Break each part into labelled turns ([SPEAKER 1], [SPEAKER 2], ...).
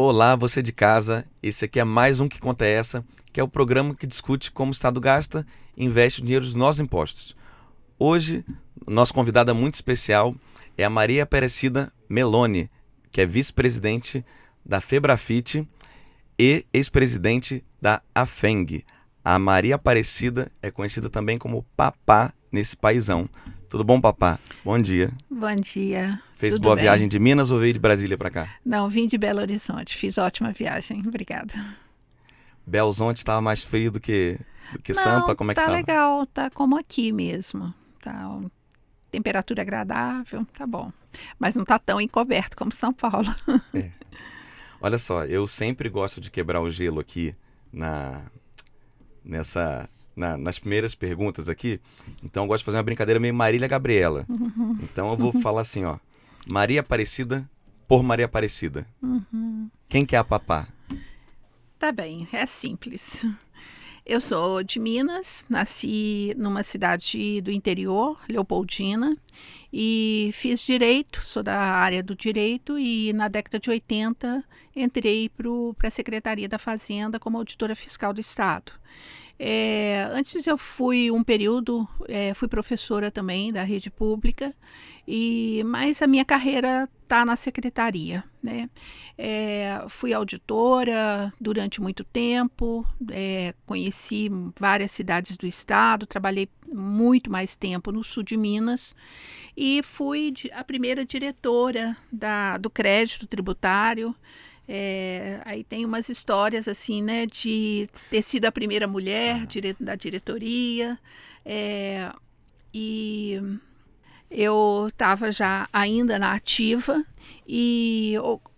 [SPEAKER 1] Olá, você de casa. Esse aqui é mais um Que Conta é Essa, que é o programa que discute como o Estado gasta e investe o dinheiro dos nossos impostos. Hoje, nossa convidada muito especial é a Maria Aparecida Meloni, que é vice-presidente da Febrafite e ex-presidente da AFENG. A Maria Aparecida é conhecida também como Papá nesse paizão. Tudo bom, Papá? Bom dia.
[SPEAKER 2] Bom dia,
[SPEAKER 1] Fez
[SPEAKER 2] tudo
[SPEAKER 1] boa
[SPEAKER 2] bem?
[SPEAKER 1] viagem de Minas ou veio de Brasília para cá?
[SPEAKER 2] Não, vim de Belo Horizonte, fiz ótima viagem, obrigada.
[SPEAKER 1] Belzonte estava mais frio do que Sampa?
[SPEAKER 2] Não,
[SPEAKER 1] Como é que
[SPEAKER 2] tá
[SPEAKER 1] tava?
[SPEAKER 2] legal, tá como aqui mesmo, tá uma temperatura agradável, tá bom. Mas não tá tão encoberto como São Paulo.
[SPEAKER 1] É. Olha só, eu sempre gosto de quebrar o gelo aqui na, nas primeiras perguntas aqui. Então eu gosto de fazer uma brincadeira meio Marília Gabriela. Então eu vou falar assim, ó. Maria Aparecida por Maria Aparecida. Quem que é a Papá?
[SPEAKER 2] Tá bem, é simples. Eu sou de Minas, nasci numa cidade do interior, Leopoldina, e fiz direito, sou da área do direito, e na década de 80 entrei para a Secretaria da Fazenda como auditora fiscal do Estado. Antes eu fui um período, fui professora também da rede pública, mas a minha carreira está na secretaria, né? Fui auditora durante muito tempo, conheci várias cidades do estado, trabalhei muito mais tempo no sul de Minas e fui a primeira diretora do crédito tributário. Aí tem umas histórias assim, né, de ter sido a primeira mulher da diretoria, e eu estava já ainda na ativa e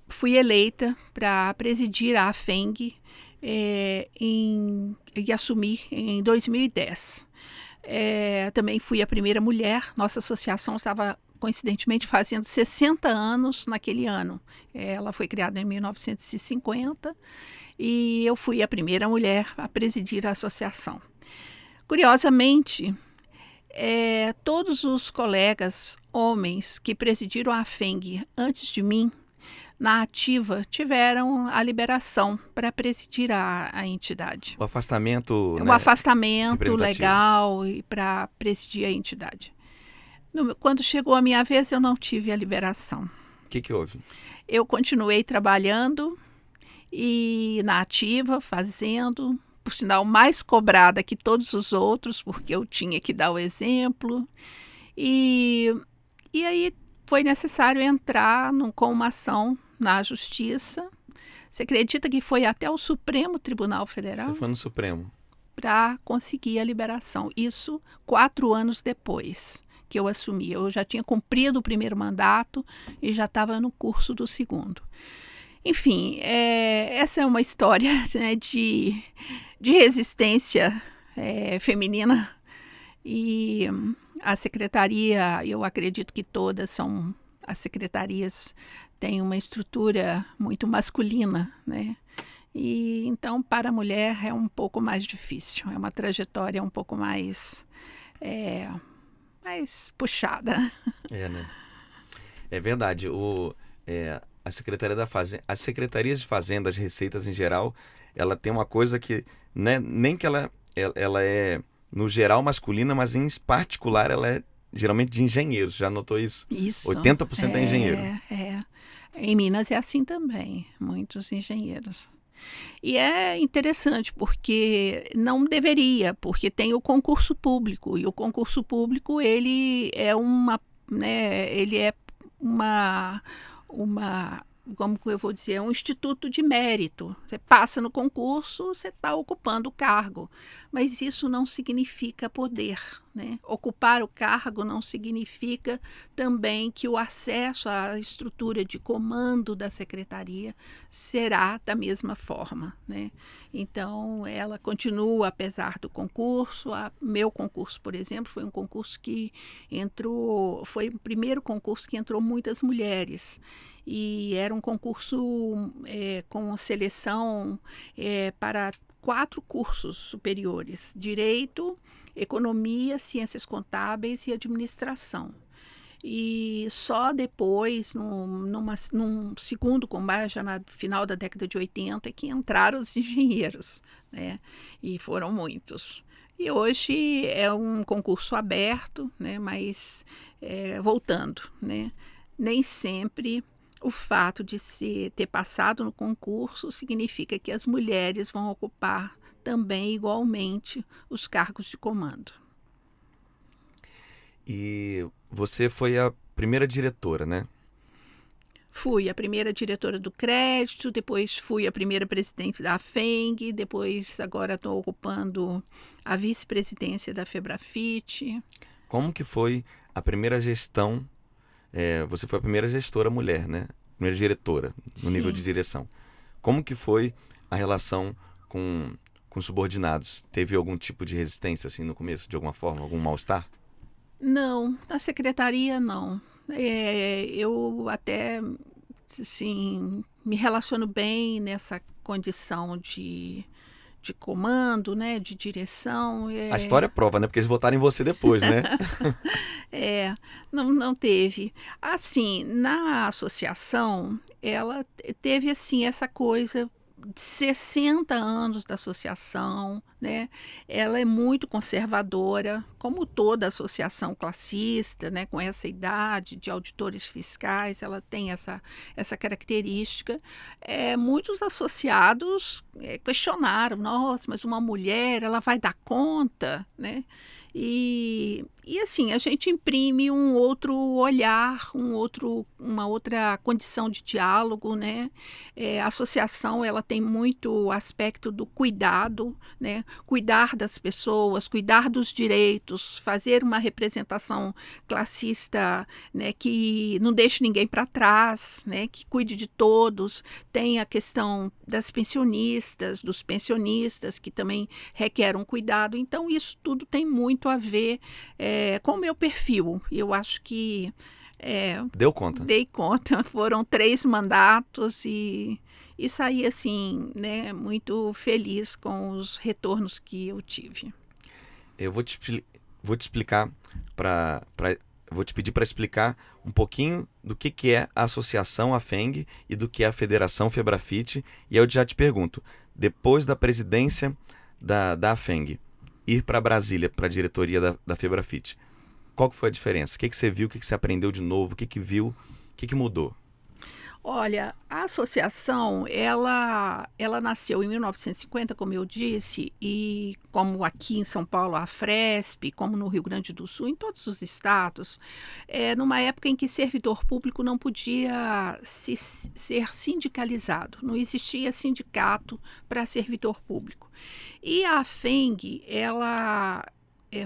[SPEAKER 2] fui eleita para presidir a AFENG e assumir em 2010. Também fui a primeira mulher, nossa associação estava coincidentemente fazendo 60 anos naquele ano. Ela foi criada em 1950 e eu fui a primeira mulher a presidir a associação. Curiosamente, todos os colegas homens que presidiram a FENG antes de mim, na ativa, tiveram a liberação para presidir a entidade.
[SPEAKER 1] O afastamento,
[SPEAKER 2] Um afastamento
[SPEAKER 1] representativo.
[SPEAKER 2] legal para presidir a entidade. Quando chegou a minha vez, eu não tive a liberação.
[SPEAKER 1] O que houve?
[SPEAKER 2] Eu continuei trabalhando e na ativa, fazendo, por sinal, mais cobrada que todos os outros, porque eu tinha que dar o exemplo. E aí foi necessário entrar com uma ação na Justiça. Você acredita que foi até o Supremo Tribunal Federal?
[SPEAKER 1] Você foi no Supremo.
[SPEAKER 2] Para conseguir a liberação. Isso 4 anos depois que eu assumi. Eu já tinha cumprido o primeiro mandato e já estava no curso do segundo. Enfim, essa é uma história, né, de resistência feminina. E a secretaria, eu acredito que as secretarias têm uma estrutura muito masculina, né? E então, para a mulher, é um pouco mais difícil, é uma trajetória um pouco mais puxada.
[SPEAKER 1] Né? É verdade. A Secretaria da Fazenda, as secretarias de Fazendas, Receitas em geral, ela tem uma coisa que, né, nem que ela é, no geral, masculina, mas em particular ela é geralmente de engenheiros. Já notou isso?
[SPEAKER 2] Isso.
[SPEAKER 1] 80% é engenheiro.
[SPEAKER 2] Em Minas é assim também, muitos engenheiros. E é interessante porque não deveria, porque tem o concurso público e o concurso público ele é como eu vou dizer, é um instituto de mérito. Você passa no concurso, você está ocupando o cargo, mas isso não significa poder, né? Ocupar o cargo não significa também que o acesso à estrutura de comando da secretaria será da mesma forma, né? Então, ela continua, apesar do concurso. Meu concurso, por exemplo, foi um concurso que foi o primeiro concurso que entrou muitas mulheres. E era um concurso com seleção para 4 cursos superiores: Direito, Economia, Ciências Contábeis e Administração. E só depois, num segundo combate, já no final da década de 80, que entraram os engenheiros, né? E foram muitos. E hoje é um concurso aberto, né? Mas voltando, né? Nem sempre o fato de ter passado no concurso significa que as mulheres vão ocupar também igualmente os cargos de comando.
[SPEAKER 1] E você foi a primeira diretora, né?
[SPEAKER 2] Fui a primeira diretora do Crédito, depois fui a primeira presidente da AFENG, depois agora estou ocupando a vice-presidência da Febrafite.
[SPEAKER 1] Como que foi a primeira gestão? Você foi a primeira gestora mulher, né? Primeira diretora, no
[SPEAKER 2] Sim.
[SPEAKER 1] nível de direção. Como que foi a relação com subordinados? Teve algum tipo de resistência assim no começo, de alguma forma, algum mal-estar?
[SPEAKER 2] Não, na secretaria não. Eu até, assim, me relaciono bem nessa condição de comando, né, de direção.
[SPEAKER 1] A história prova, né? Porque eles votaram em você depois, né?
[SPEAKER 2] Não teve. Assim, na associação, ela teve, assim, essa coisa de 60 anos da associação, né? Ela é muito conservadora, como toda associação classista, né? Com essa idade de auditores fiscais, ela tem essa característica. Muitos associados questionaram, nossa, mas uma mulher, ela vai dar conta, né? E assim, a gente imprime um outro olhar, uma outra condição de diálogo, né? A associação, ela tem muito aspecto do cuidado, né? Cuidar das pessoas, cuidar dos direitos, fazer uma representação classista, né? Que não deixe ninguém para trás, né? Que cuide de todos. Tem a questão das pensionistas, dos pensionistas, que também requer um cuidado. Então, isso tudo tem muito a ver com o meu perfil. Eu acho que
[SPEAKER 1] Deu conta?
[SPEAKER 2] Dei conta. Foram 3 mandatos e saí assim, né, muito feliz com os retornos que eu tive.
[SPEAKER 1] Eu vou te explicar vou te pedir para explicar um pouquinho do que é a Associação AFENG e do que é a Federação Febrafite. E eu já te pergunto, depois da presidência da AFENG, ir para Brasília, para a diretoria da Febrafite, qual que foi a diferença? O que você viu, o que você aprendeu de novo, o que viu, o que mudou?
[SPEAKER 2] Olha, a associação, ela nasceu em 1950, como eu disse, e como aqui em São Paulo a Fresp, como no Rio Grande do Sul, em todos os estados, numa época em que servidor público não podia ser sindicalizado, não existia sindicato para servidor público. E a AFENG, ela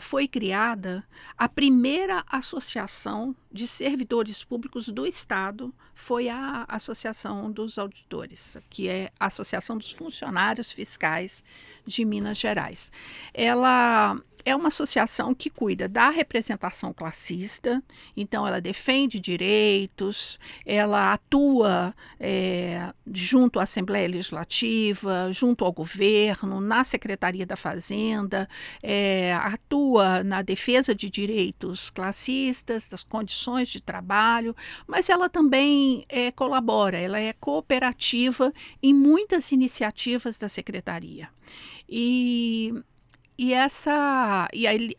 [SPEAKER 2] foi criada a primeira associação de servidores públicos do Estado, foi a Associação dos Auditores, que é a Associação dos Funcionários Fiscais de Minas Gerais. Ela é uma associação que cuida da representação classista, então ela defende direitos, ela atua junto à Assembleia Legislativa, junto ao governo, na Secretaria da Fazenda, atua na defesa de direitos classistas, das condições de trabalho, mas ela também colabora, ela é cooperativa em muitas iniciativas da Secretaria. E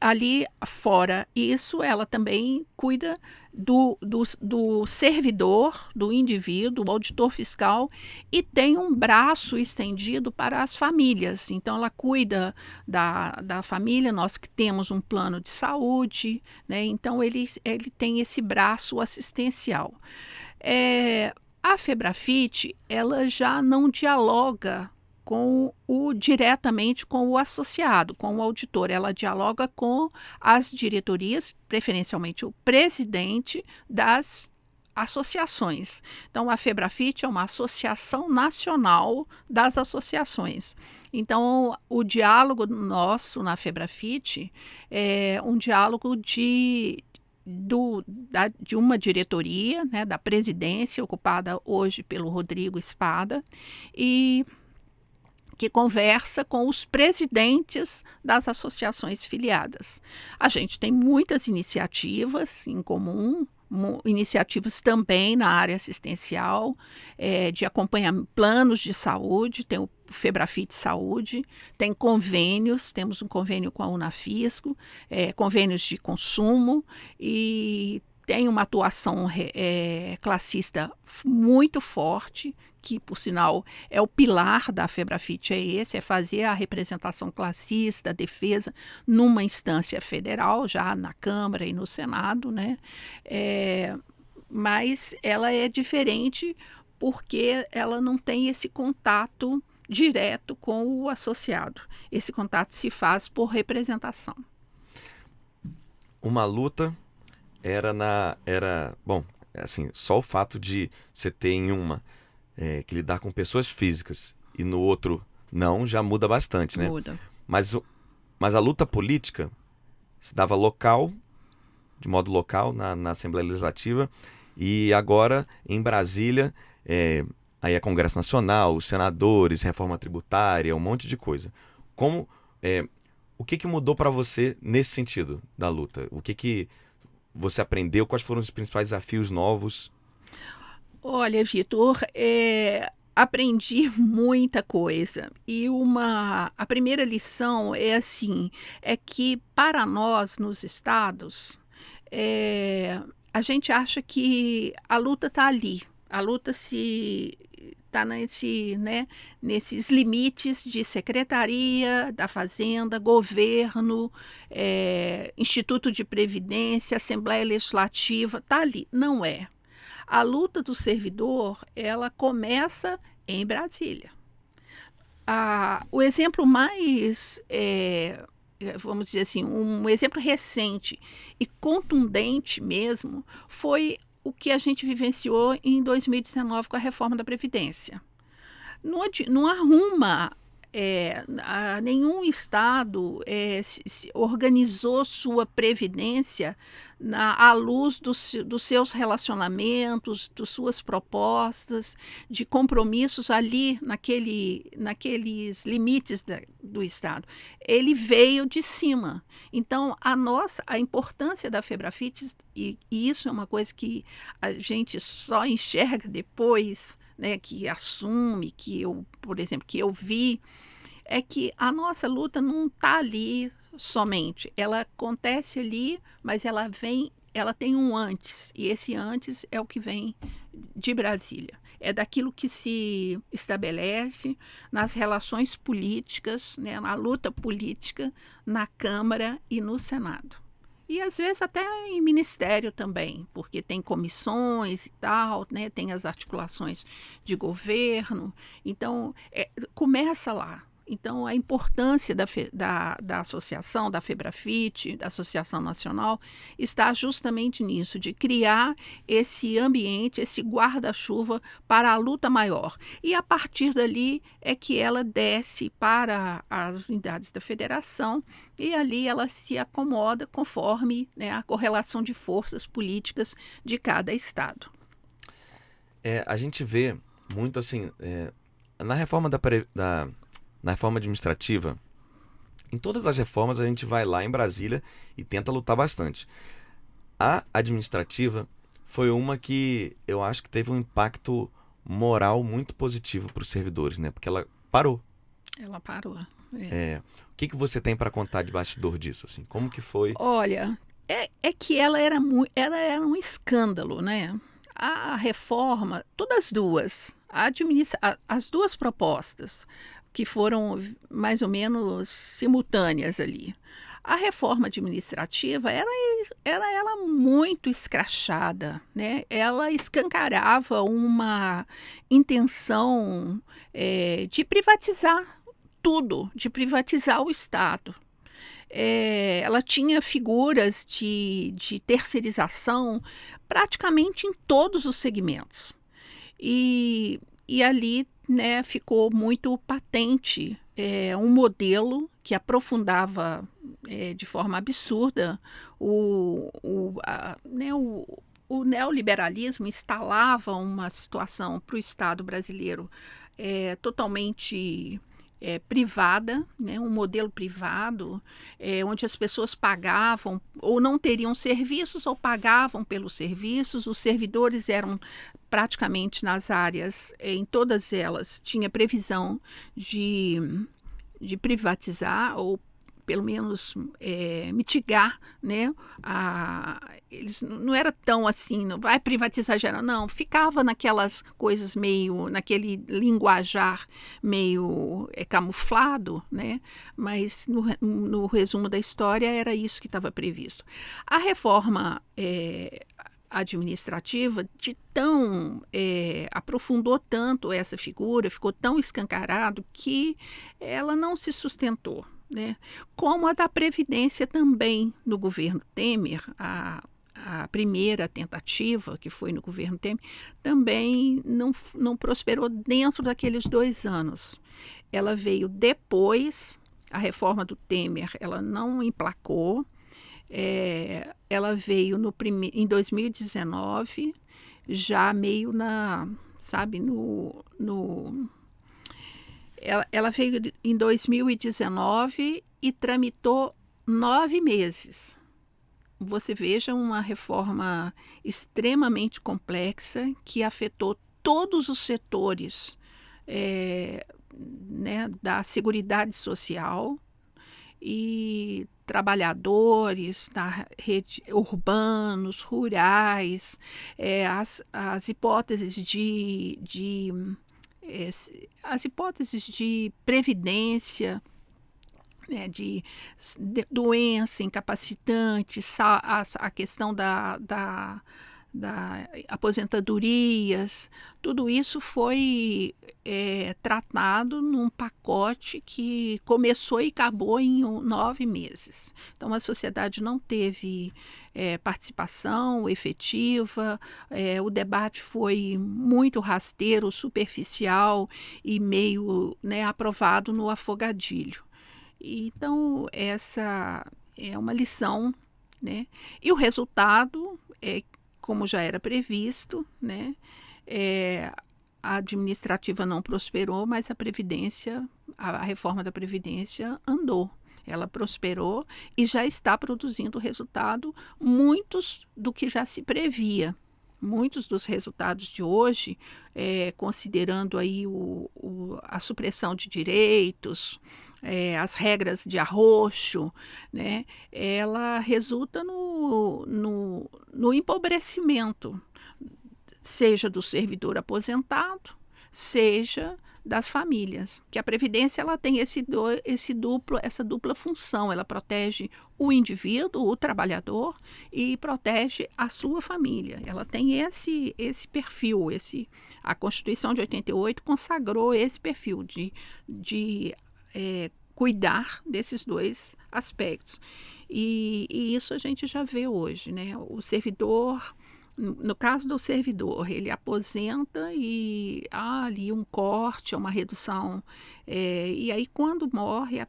[SPEAKER 2] ali fora isso, ela também cuida do servidor, do indivíduo, do auditor fiscal, e tem um braço estendido para as famílias. Então, ela cuida da família, nós que temos um plano de saúde, né? Então, ele tem esse braço assistencial. A Febrafite, ela já não dialoga diretamente com o associado, com o auditor. Ela dialoga com as diretorias, preferencialmente o presidente das associações. Então, a Febrafite é uma associação nacional das associações. Então, o diálogo nosso na Febrafite é um diálogo de uma diretoria, né, da presidência, ocupada hoje pelo Rodrigo Espada, e que conversa com os presidentes das associações filiadas. A gente tem muitas iniciativas em comum, iniciativas também na área assistencial, de acompanhamento, planos de saúde, tem o Febrafite Saúde, tem convênios, temos um convênio com a Unafisco, convênios de consumo, e tem uma atuação classista muito forte, que, por sinal, é o pilar da Febrafite, é fazer a representação classista, a defesa, numa instância federal, já na Câmara e no Senado, né? Mas ela é diferente porque ela não tem esse contato direto com o associado. Esse contato se faz por representação.
[SPEAKER 1] Uma luta bom, assim, só o fato de você ter em uma que lidar com pessoas físicas e no outro não, já muda bastante, né?
[SPEAKER 2] Muda.
[SPEAKER 1] Mas a luta política se dava de modo local, na Assembleia Legislativa, e agora em Brasília, aí é Congresso Nacional, os senadores, reforma tributária, um monte de coisa. O que mudou para você nesse sentido da luta? O que você aprendeu? Quais foram os principais desafios novos?
[SPEAKER 2] Olha, Vitor, aprendi muita coisa. E a primeira lição é que para nós nos estados, a gente acha que a luta está ali. A luta está nesses limites de secretaria da Fazenda, governo, Instituto de Previdência, Assembleia Legislativa, está ali. Não é. A luta do servidor, ela começa em Brasília. O exemplo mais, vamos dizer assim, um exemplo recente e contundente mesmo, foi o que a gente vivenciou em 2019 com a reforma da Previdência. Não arruma, nenhum estado organizou sua previdência à luz dos seus relacionamentos, das suas propostas, de compromissos ali naqueles limites do estado. Ele veio de cima. Então, a importância da Febrafite, e isso é uma coisa que a gente só enxerga depois, né, que assume, por exemplo, que eu vi, é que a nossa luta não está ali somente. Ela acontece ali, mas ela tem um antes, e esse antes é o que vem de Brasília. É daquilo que se estabelece nas relações políticas, né, na luta política, na Câmara e no Senado. E às vezes até em ministério também, porque tem comissões e tal, né, tem as articulações de governo. Então, começa lá. Então, a importância da associação, da Febrafite, da Associação Nacional, está justamente nisso, de criar esse ambiente, esse guarda-chuva para a luta maior. E a partir dali é que ela desce para as unidades da federação e ali ela se acomoda conforme, né, a correlação de forças políticas de cada estado.
[SPEAKER 1] A gente vê muito assim, na reforma na reforma administrativa, em todas as reformas a gente vai lá em Brasília e tenta lutar bastante. A administrativa foi uma que eu acho que teve um impacto moral muito positivo para os servidores, né? Porque ela parou.
[SPEAKER 2] Ela parou.
[SPEAKER 1] O que você tem para contar de bastidor disso? Assim? Como que foi?
[SPEAKER 2] Olha, é que ela era um escândalo, né? A reforma, todas as duas, as duas propostas, que foram mais ou menos simultâneas ali. A reforma administrativa era ela muito escrachada, né? Ela escancarava uma intenção de privatizar tudo, de privatizar o Estado. Ela tinha figuras de terceirização praticamente em todos os segmentos. E ali, né, ficou muito patente um modelo que aprofundava de forma absurda o neoliberalismo, instalava uma situação para o Estado brasileiro totalmente privada, né, um modelo privado, onde as pessoas pagavam ou não teriam serviços ou pagavam pelos serviços. Os servidores eram praticamente nas áreas, em todas elas, tinha previsão de privatizar ou pelo menos mitigar, né? Eles não era tão assim, não vai privatizar geral, não, ficava naquelas coisas meio, naquele linguajar meio camuflado, né? Mas no resumo da história era isso que estava previsto. A reforma administrativa aprofundou tanto essa figura, ficou tão escancarado que ela não se sustentou, né? Como a da Previdência também no governo Temer, a primeira tentativa, que foi no governo Temer, também não prosperou dentro daqueles 2 anos. Ela veio depois, a reforma do Temer, ela não emplacou, ela veio em 2019, já meio ela veio em 2019 e tramitou 9 meses. Você veja uma reforma extremamente complexa que afetou todos os setores né, da Seguridade Social e trabalhadores da rede, urbanos, rurais, as hipóteses as hipóteses de previdência, né, de doença incapacitante, a questão da aposentadorias, tudo isso foi tratado num pacote que começou e acabou em 9 meses. Então, a sociedade não teve participação efetiva, o debate foi muito rasteiro, superficial e meio, né, aprovado no afogadilho. Então, essa é uma lição, né? E o resultado como já era previsto, né? A administrativa não prosperou, mas a reforma da Previdência andou. Ela prosperou e já está produzindo resultado, muitos do que já se previa. Muitos dos resultados de hoje, considerando aí a supressão de direitos, as regras de arroxo, né, ela resulta no empobrecimento, seja do servidor aposentado, seja das famílias, que a Previdência ela tem essa dupla função, ela protege o indivíduo, o trabalhador, e protege a sua família. Ela tem esse perfil, a Constituição de 88 consagrou esse perfil de cuidar desses 2 aspectos. E isso a gente já vê hoje, né? O servidor, no caso do servidor, ele aposenta e há ali um corte, uma redução, e aí quando morre,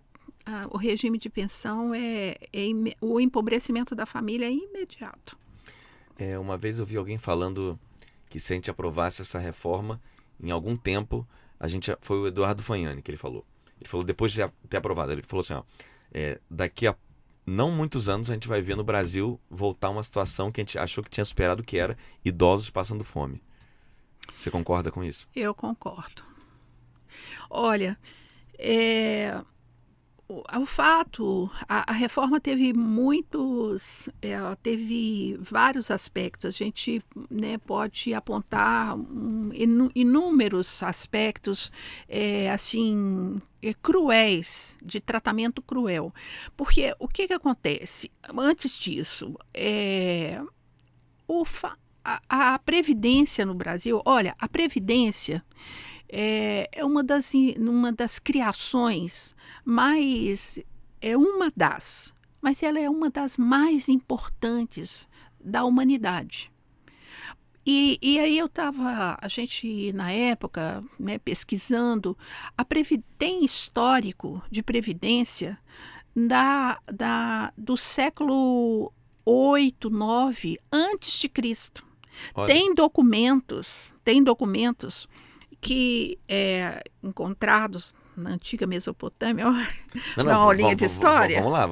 [SPEAKER 2] o regime de pensão o empobrecimento da família é imediato.
[SPEAKER 1] Uma vez eu vi alguém falando que se a gente aprovasse essa reforma, em algum tempo, foi o Eduardo Fagnani que ele falou. Ele falou, depois de ter aprovado, ele falou assim, daqui a não muitos anos a gente vai ver no Brasil voltar uma situação que a gente achou que tinha superado, que era idosos passando fome. Você concorda com isso?
[SPEAKER 2] Eu concordo. Olha, o fato, a reforma teve ela teve vários aspectos. A gente, né, pode apontar inúmeros aspectos assim cruéis, de tratamento cruel. Porque o que acontece? Antes disso, a Previdência no Brasil, olha, a Previdência é uma das criações mas ela é uma das mais importantes da humanidade. E aí a gente na época, né, pesquisando, tem histórico de previdência do século 8, 9 antes de Cristo. Olha. Tem documentos que encontrados na antiga Mesopotâmia,
[SPEAKER 1] Não,
[SPEAKER 2] uma aulinha de história.
[SPEAKER 1] Vamos lá.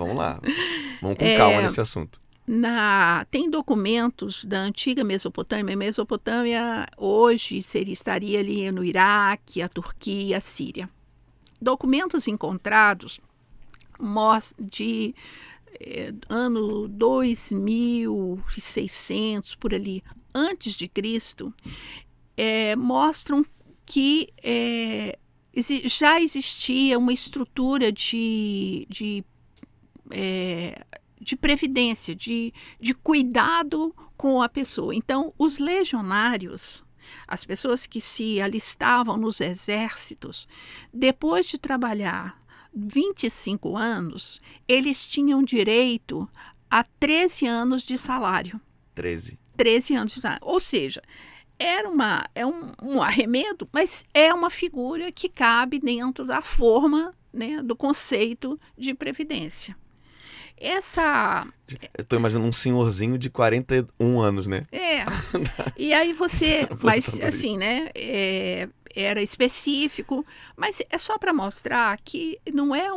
[SPEAKER 1] Vamos com calma nesse assunto.
[SPEAKER 2] Tem documentos da antiga Mesopotâmia. A Mesopotâmia hoje estaria ali no Iraque, a Turquia, a Síria. Documentos encontrados de ano 2600, por ali, antes de Cristo, mostram que já existia uma estrutura de previdência, de cuidado com a pessoa. Então, os legionários, as pessoas que se alistavam nos exércitos, depois de trabalhar 25 anos, eles tinham direito a 13 anos de salário.
[SPEAKER 1] 13
[SPEAKER 2] anos de salário. Ou seja, é um arremedo, mas é uma figura que cabe dentro da forma, né, do conceito de previdência. Eu
[SPEAKER 1] estou imaginando um senhorzinho de 41 anos, né?
[SPEAKER 2] E aí mas assim, né? Era específico, mas é só para mostrar que não é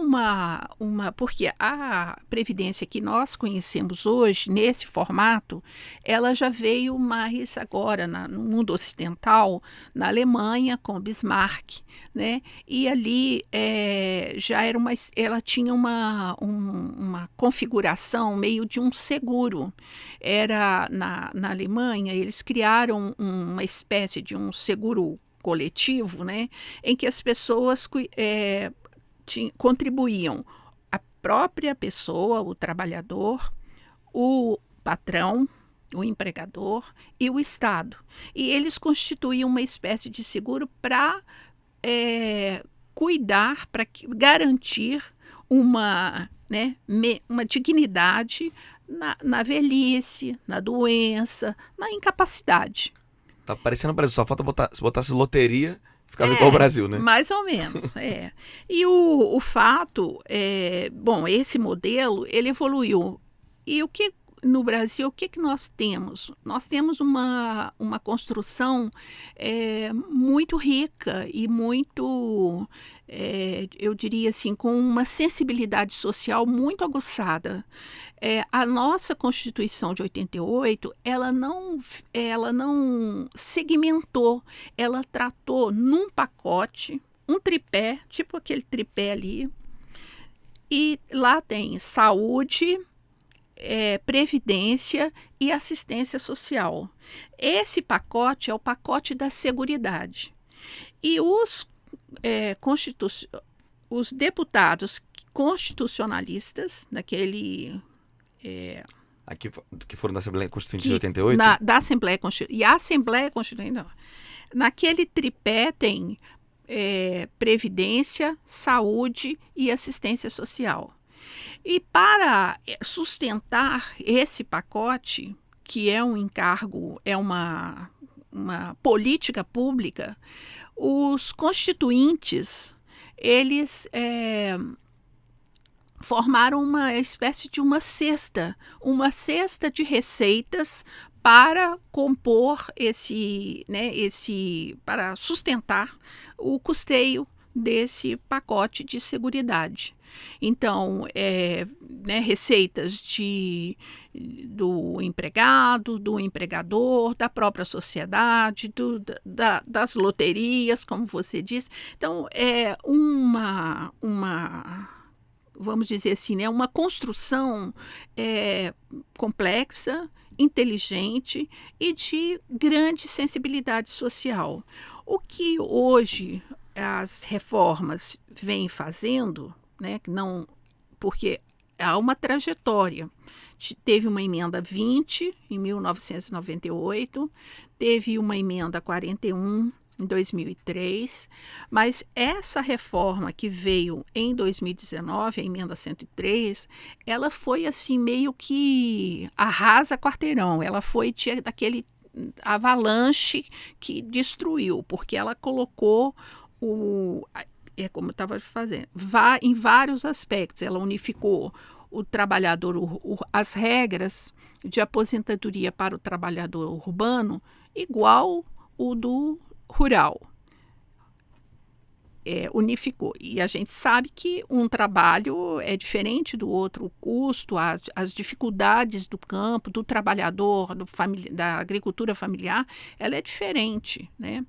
[SPEAKER 2] porque a previdência que nós conhecemos hoje, nesse formato, ela já veio mais agora no mundo ocidental, na Alemanha, com Bismarck, né? E ali ela tinha uma configuração meio de um seguro. Era na Alemanha, eles criaram uma espécie de um seguro coletivo, né, em que as pessoas contribuíam, a própria pessoa, o trabalhador, o patrão, o empregador e o Estado. E eles constituíam uma espécie de seguro para cuidar, para garantir uma dignidade na velhice, na doença, na incapacidade.
[SPEAKER 1] Tá parecendo o Brasil, só falta se botasse loteria, ficava igual o Brasil, né?
[SPEAKER 2] Mais ou menos, E o fato, esse modelo, ele evoluiu. E no Brasil, o que nós temos? Nós temos uma construção muito rica e muito, eu diria assim, com uma sensibilidade social muito aguçada. A nossa Constituição de 88, ela não segmentou, ela tratou num pacote, um tripé, tipo aquele tripé ali, e lá tem saúde, previdência e assistência social. Esse pacote é o pacote da Seguridade. E os deputados constitucionalistas, daquele...
[SPEAKER 1] Aqui, que foram da Assembleia Constituinte de 88?
[SPEAKER 2] Da Assembleia Constituinte. E a Assembleia Constituinte, não. Naquele tripé tem previdência, saúde e assistência social. E para sustentar esse pacote, que é um encargo, é uma política pública, os constituintes, eles formaram uma espécie de uma cesta de receitas para compor para sustentar o custeio desse pacote de seguridade. Então, receitas do empregado, do empregador, da própria sociedade, das loterias, como você disse. Então, é vamos dizer assim, né, uma construção complexa, inteligente e de grande sensibilidade social. O que hoje as reformas vêm fazendo, né, porque há uma trajetória. Teve uma emenda 20 em 1998, teve uma emenda 41 em 2003, mas essa reforma que veio em 2019, a emenda 103, ela foi assim meio que arrasa quarteirão, ela foi daquele avalanche que destruiu, porque ela colocou como eu estava fazendo, em vários aspectos, ela unificou o trabalhador, as regras de aposentadoria para o trabalhador urbano igual o do rural. unificou. E a gente sabe que um trabalho é diferente do outro, o custo, as dificuldades do campo, do trabalhador, da agricultura familiar, ela é diferente, né?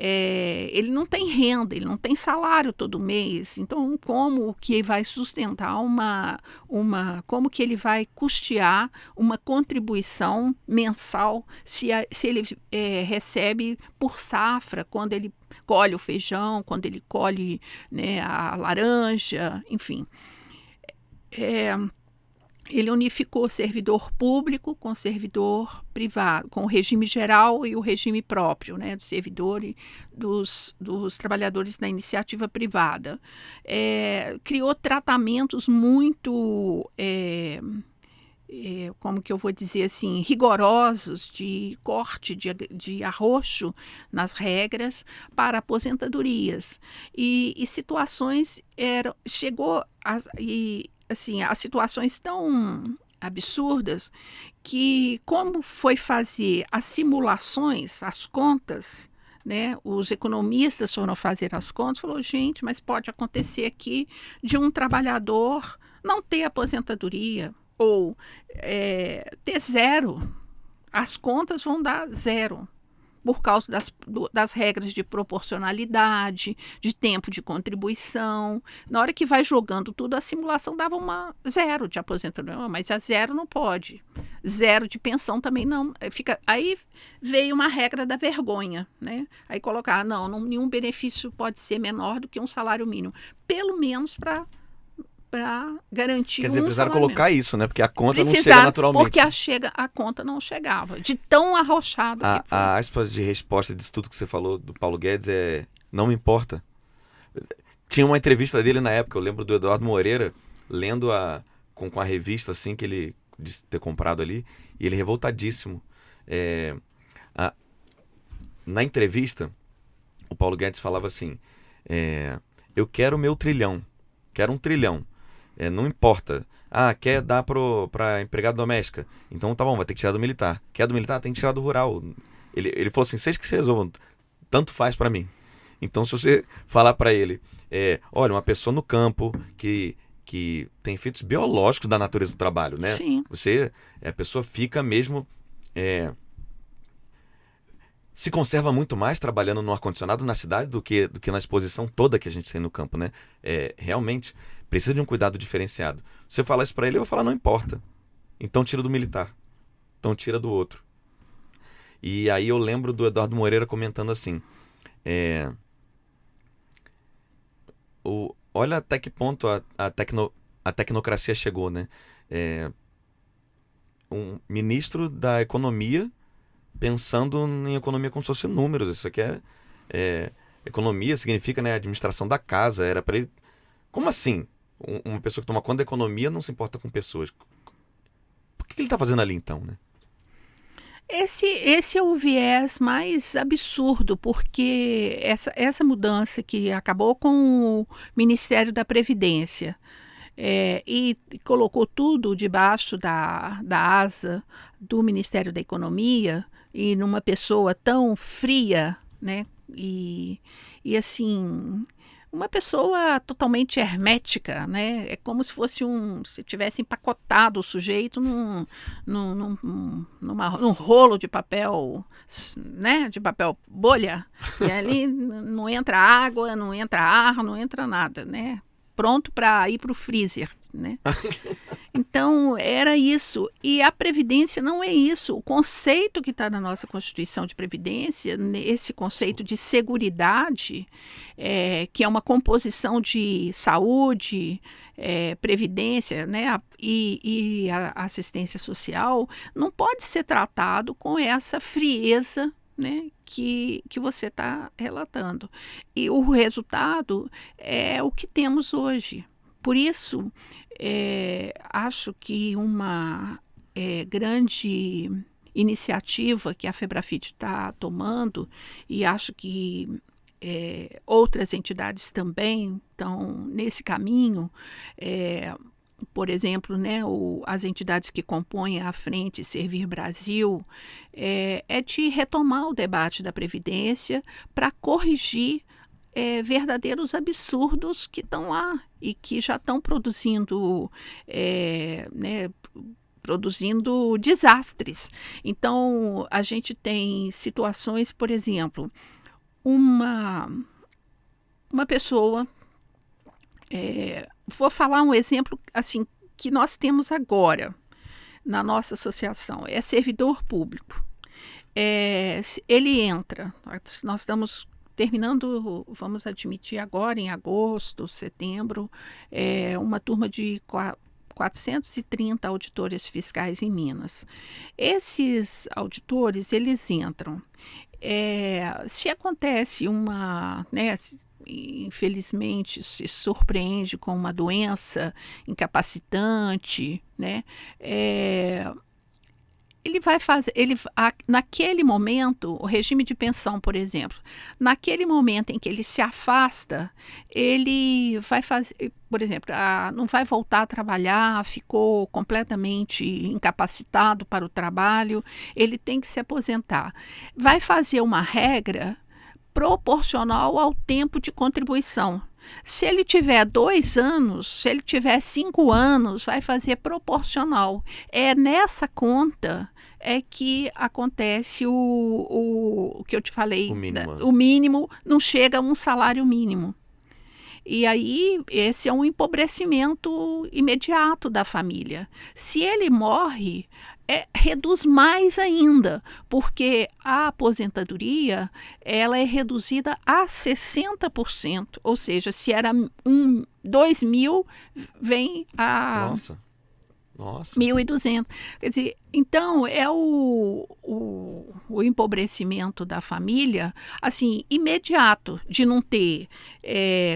[SPEAKER 2] Ele não tem renda, ele não tem salário todo mês, então como que vai sustentar como que ele vai custear uma contribuição mensal se ele recebe por safra, quando ele colhe o feijão, quando ele colhe, né, a laranja, enfim. Ele unificou servidor público com servidor privado, com o regime geral e o regime próprio, né, do servidor e dos trabalhadores da iniciativa privada. Criou tratamentos muito, como que eu vou dizer assim, rigorosos de corte de arroxo nas regras para aposentadorias. E situações chegou assim, as situações tão absurdas que, como foi fazer as simulações, as contas, né, os economistas foram fazer as contas, falou, gente, mas pode acontecer aqui de um trabalhador não ter aposentadoria ou ter zero. As contas vão dar zero por causa das regras de proporcionalidade, de tempo de contribuição. Na hora que vai jogando tudo, a simulação dava zero de aposentadoria, mas a zero não pode. Zero de pensão também não. Aí veio uma regra da vergonha, né? Aí colocar, nenhum benefício pode ser menor do que um salário mínimo. Pelo menos para garantir.
[SPEAKER 1] Quer dizer, precisaram
[SPEAKER 2] salário
[SPEAKER 1] colocar
[SPEAKER 2] mínimo.
[SPEAKER 1] isso, né? Porque a conta não chega naturalmente.
[SPEAKER 2] Porque a conta não chegava, de tão arrochado que foi.
[SPEAKER 1] A aspas de resposta disso tudo que você falou do Paulo Guedes não me importa. Tinha uma entrevista dele na época, eu lembro do Eduardo Moreira, lendo com a revista assim que ele disse ter comprado ali, e ele revoltadíssimo. Na entrevista, o Paulo Guedes falava assim, eu quero o meu trilhão, quero 1 trilhão. Não importa. Quer dar para empregada doméstica? Então tá bom, vai ter que tirar do militar. Quer do militar? Tem que tirar do rural. Ele falou assim, vocês que se resolvam, tanto faz para mim. Então se você falar para ele, olha, uma pessoa no campo que tem efeitos biológicos da natureza do trabalho, né?
[SPEAKER 2] Sim.
[SPEAKER 1] A pessoa fica mesmo... se conserva muito mais trabalhando no ar-condicionado na cidade do que na exposição toda que a gente tem no campo, né? Realmente precisa de um cuidado diferenciado. Você falar isso para ele vai falar, não importa. Então tira do militar. Então tira do outro. E aí eu lembro do Eduardo Moreira comentando assim, olha até que ponto a tecnocracia chegou, né? Um ministro da economia pensando em economia como se fosse números. Isso aqui economia significa, né, administração da casa. Era para ele... Como assim? Uma pessoa que toma conta da economia não se importa com pessoas. Por que ele está fazendo ali então, né?
[SPEAKER 2] Esse é o viés mais absurdo, porque essa mudança que acabou com o Ministério da Previdência e colocou tudo debaixo da asa do Ministério da Economia e numa pessoa tão fria, né? E assim, uma pessoa totalmente hermética, né? É como se fosse se tivesse empacotado o sujeito num rolo de papel, né? De papel bolha, e ali não entra água, não entra ar, não entra nada, né? Pronto para ir para o freezer, né? Então, era isso. E a Previdência não é isso. O conceito que está na nossa Constituição de Previdência, esse conceito de seguridade, que é uma composição de saúde, previdência, né, e a assistência social, não pode ser tratado com essa frieza, né, que você está relatando. E o resultado é o que temos hoje. Por isso, acho que uma grande iniciativa que a Febrafite está tomando, e acho que outras entidades também estão nesse caminho, por exemplo, né, as entidades que compõem a Frente Servir Brasil, é de retomar o debate da Previdência para corrigir verdadeiros absurdos que estão lá e que já estão produzindo, né, produzindo desastres. Então, a gente tem situações, por exemplo, uma pessoa, vou falar um exemplo assim que nós temos agora na nossa associação, é servidor público. Ele entra, nós estamos terminando, vamos admitir agora em agosto, setembro, uma turma de 430 auditores fiscais em Minas. Esses auditores, eles entram. Se acontece né, infelizmente se surpreende com uma doença incapacitante, né, ele vai fazer, naquele momento, o regime de pensão, por exemplo, naquele momento em que ele se afasta, ele vai fazer, por exemplo, não vai voltar a trabalhar, ficou completamente incapacitado para o trabalho, ele tem que se aposentar. Vai fazer uma regra proporcional ao tempo de contribuição. Se ele tiver 2 anos, se ele tiver 5 anos, vai fazer proporcional. É nessa conta que acontece o que eu te falei. O mínimo não chega a um salário mínimo. E aí, esse é um empobrecimento imediato da família. Se ele morre, reduz mais ainda, porque a aposentadoria ela é reduzida a 60%. Ou seja, se era 2 mil, vem a...
[SPEAKER 1] Nossa.
[SPEAKER 2] 1.200. Quer dizer, então é o empobrecimento da família, assim, imediato, de não ter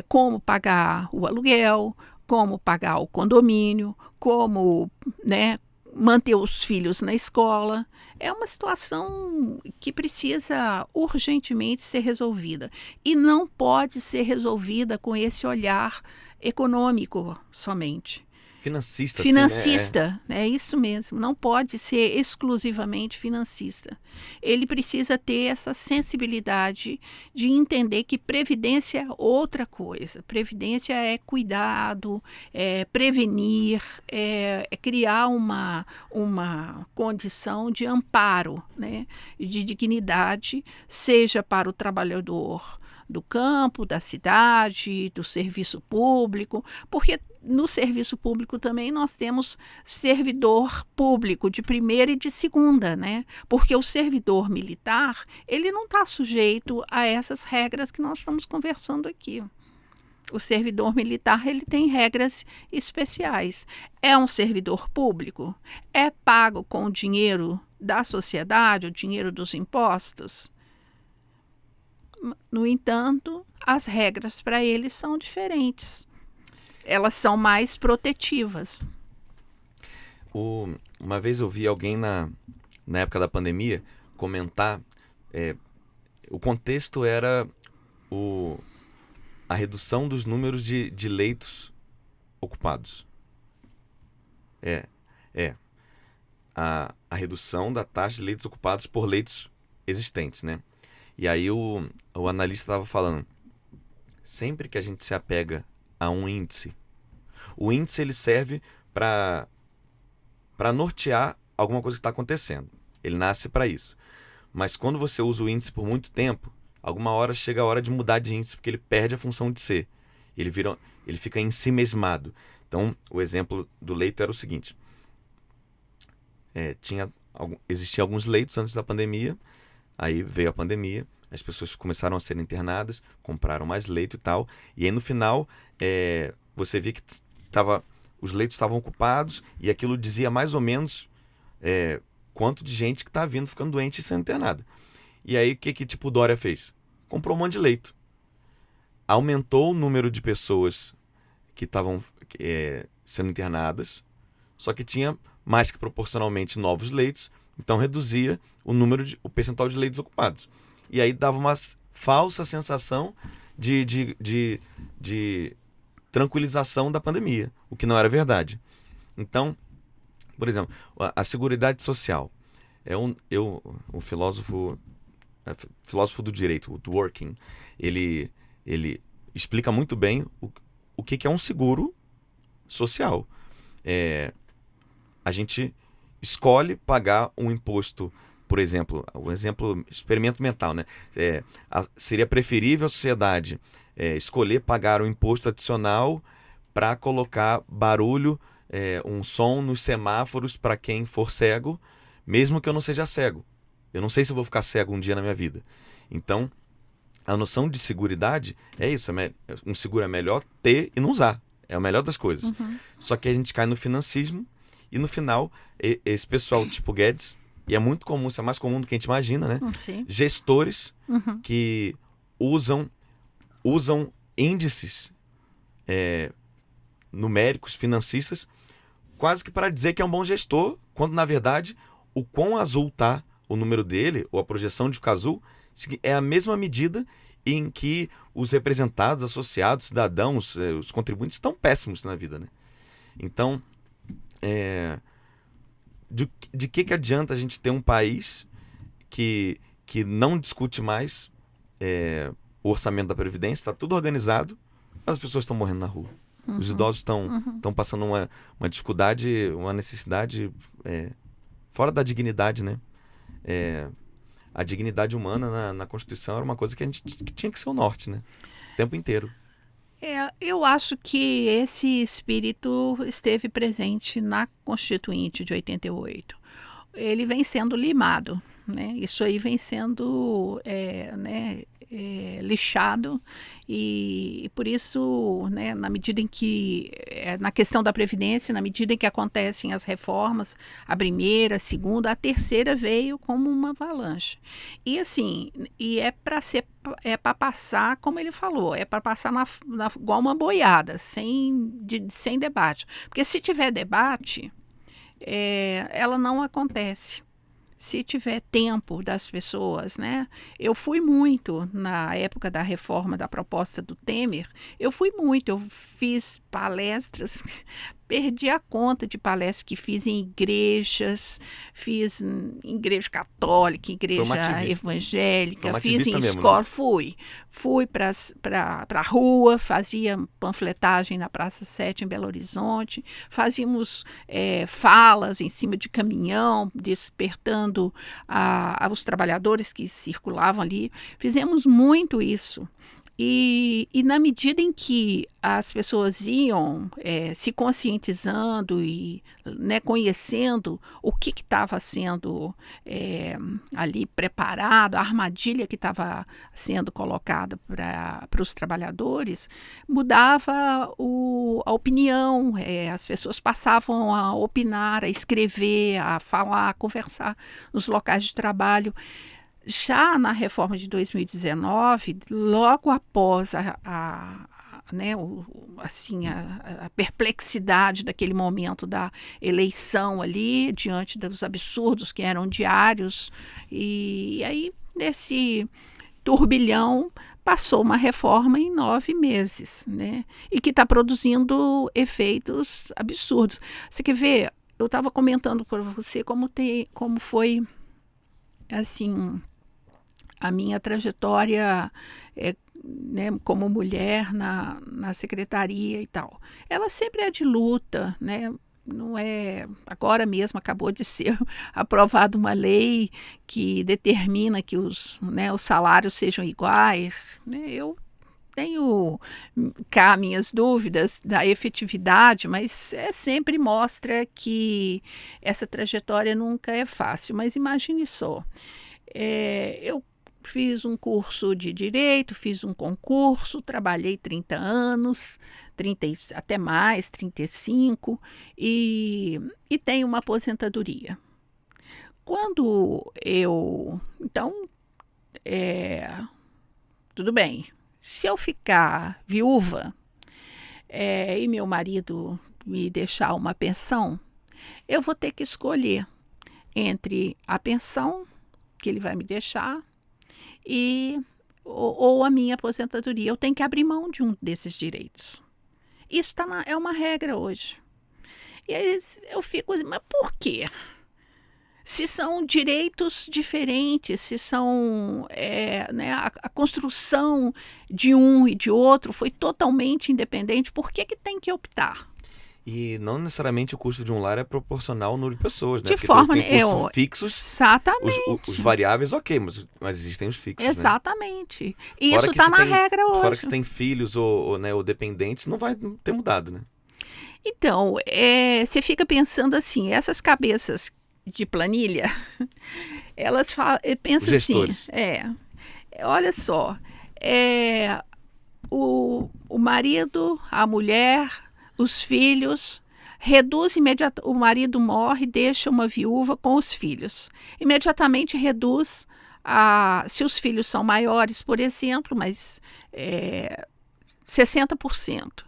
[SPEAKER 2] como pagar o aluguel, como pagar o condomínio, como, né, manter os filhos na escola. É uma situação que precisa urgentemente ser resolvida. E não pode ser resolvida com esse olhar econômico somente.
[SPEAKER 1] Financista,
[SPEAKER 2] é isso mesmo, não pode ser exclusivamente financista. Ele precisa ter essa sensibilidade de entender que previdência é outra coisa. Previdência é cuidado, é prevenir, é criar uma condição de amparo, né, de dignidade, seja para o trabalhador do campo, da cidade, do serviço público, porque no serviço público também nós temos servidor público de primeira e de segunda, né? Porque o servidor militar, ele não está sujeito a essas regras que nós estamos conversando aqui. O servidor militar, ele tem regras especiais. É um servidor público? É pago com o dinheiro da sociedade, o dinheiro dos impostos? No entanto, as regras para eles são diferentes. Elas são mais protetivas.
[SPEAKER 1] Uma vez eu vi alguém na época da pandemia comentar, o contexto era a redução dos números de leitos ocupados. A redução da taxa de leitos ocupados por leitos existentes, né? E aí o analista estava falando, sempre que a gente se apega a um índice, o índice ele serve para nortear alguma coisa que está acontecendo. Ele nasce para isso. Mas quando você usa o índice por muito tempo, alguma hora chega a hora de mudar de índice, porque ele perde a função de ser. Ele fica ensimesmado. Então, o exemplo do leito era o seguinte. Existiam alguns leitos antes da pandemia, aí veio a pandemia, as pessoas começaram a ser internadas, compraram mais leito e tal, e aí no final você via que os leitos estavam ocupados e aquilo dizia mais ou menos quanto de gente que está vindo ficando doente e sendo internada. E aí o que tipo Dória fez? Comprou um monte de leito. Aumentou o número de pessoas que estavam sendo internadas, só que tinha mais que proporcionalmente novos leitos, então reduzia o percentual de leitos ocupados. E aí dava uma falsa sensação de tranquilização da pandemia, o que não era verdade. Então, por exemplo, a Seguridade Social. Um filósofo do direito, o Dworkin, ele ele explica muito bem o que é um seguro social. A gente escolhe pagar um imposto, por exemplo, experimento mental, né? Seria preferível a sociedade escolher pagar um imposto adicional para colocar barulho, um som nos semáforos para quem for cego, mesmo que eu não seja cego. Eu não sei se eu vou ficar cego um dia na minha vida. Então, a noção de seguridade é isso. Um seguro é melhor ter e não usar. É a melhor das coisas.
[SPEAKER 2] Uhum.
[SPEAKER 1] Só que a gente cai no financismo e no final, esse pessoal tipo Guedes, e é muito comum, isso é mais comum do que a gente imagina, né?
[SPEAKER 2] Sim.
[SPEAKER 1] Gestores que usam índices numéricos, financistas, quase que para dizer que é um bom gestor, quando na verdade o quão azul está o número dele, ou a projeção de ficar azul, é a mesma medida em que os representados, associados, cidadãos, os contribuintes estão péssimos na vida, né? Então, de que adianta a gente ter um país que não discute mais o orçamento da Previdência, está tudo organizado, mas as pessoas estão morrendo na rua. Os idosos estão passando uma dificuldade, uma necessidade fora da dignidade, né? A dignidade humana na Constituição era uma coisa que que tinha que ser o norte, né? O tempo inteiro.
[SPEAKER 2] Eu acho que esse espírito esteve presente na Constituinte de 88. Ele vem sendo limado, né? Isso aí vem sendo lixado e por isso, né, na medida em que, na questão da Previdência, na medida em que acontecem as reformas, a primeira, a segunda, a terceira veio como uma avalanche. E assim, para passar, como ele falou, é para passar igual uma boiada, sem debate. Porque se tiver debate, ela não acontece. Se tiver tempo das pessoas, né? Eu fui muito, na época da reforma da proposta do Temer, eu fiz palestras, perdi a conta de palestras que fiz em igrejas, fiz em igreja católica, igreja evangélica, fiz em escola, né? Fui para a rua, fazia panfletagem na Praça 7 em Belo Horizonte, fazíamos falas em cima de caminhão, despertando os trabalhadores que circulavam ali. Fizemos muito isso. E na medida em que as pessoas iam se conscientizando e, né, conhecendo o que estava sendo ali preparado, a armadilha que estava sendo colocada para os trabalhadores, mudava a opinião, as pessoas passavam a opinar, a escrever, a falar, a conversar nos locais de trabalho. Já na reforma de 2019, logo após a perplexidade daquele momento da eleição ali, diante dos absurdos que eram diários, e aí, nesse turbilhão, passou uma reforma em 9 meses, né? E que está produzindo efeitos absurdos. Você quer ver? Eu estava comentando para você como foi, assim, a minha trajetória né, como mulher na secretaria e tal. Ela sempre é de luta, né? Não é. Agora mesmo acabou de ser aprovada uma lei que determina que os salários sejam iguais, né? Eu tenho cá minhas dúvidas da efetividade, mas sempre mostra que essa trajetória nunca é fácil. Mas imagine só, eu fiz um curso de Direito, fiz um concurso, trabalhei 30 anos, até mais, 35, e tenho uma aposentadoria. Então, tudo bem. Se eu ficar viúva e meu marido me deixar uma pensão, eu vou ter que escolher entre a pensão que ele vai me deixar ou a minha aposentadoria. Eu tenho que abrir mão de um desses direitos. Isso é uma regra hoje. E aí eu fico assim, mas por quê? Se são direitos diferentes, se são né, a construção de um e de outro foi totalmente independente, por que tem que optar?
[SPEAKER 1] E não necessariamente o custo de um lar é proporcional ao número de pessoas, né?
[SPEAKER 2] De
[SPEAKER 1] Porque
[SPEAKER 2] forma...
[SPEAKER 1] tem custos fixos,
[SPEAKER 2] Exatamente.
[SPEAKER 1] os variáveis, ok, mas existem os fixos,
[SPEAKER 2] Exatamente.
[SPEAKER 1] né?
[SPEAKER 2] E isso está na regra hoje.
[SPEAKER 1] Fora que se tem filhos ou dependentes, não vai ter mudado, né?
[SPEAKER 2] Então, você fica pensando assim, essas cabeças de planilha, elas pensam assim, olha só, o marido, a mulher, os filhos, reduz imediatamente, o marido morre, deixa uma viúva com os filhos. Imediatamente reduz, se os filhos são maiores, por exemplo, mas 60%.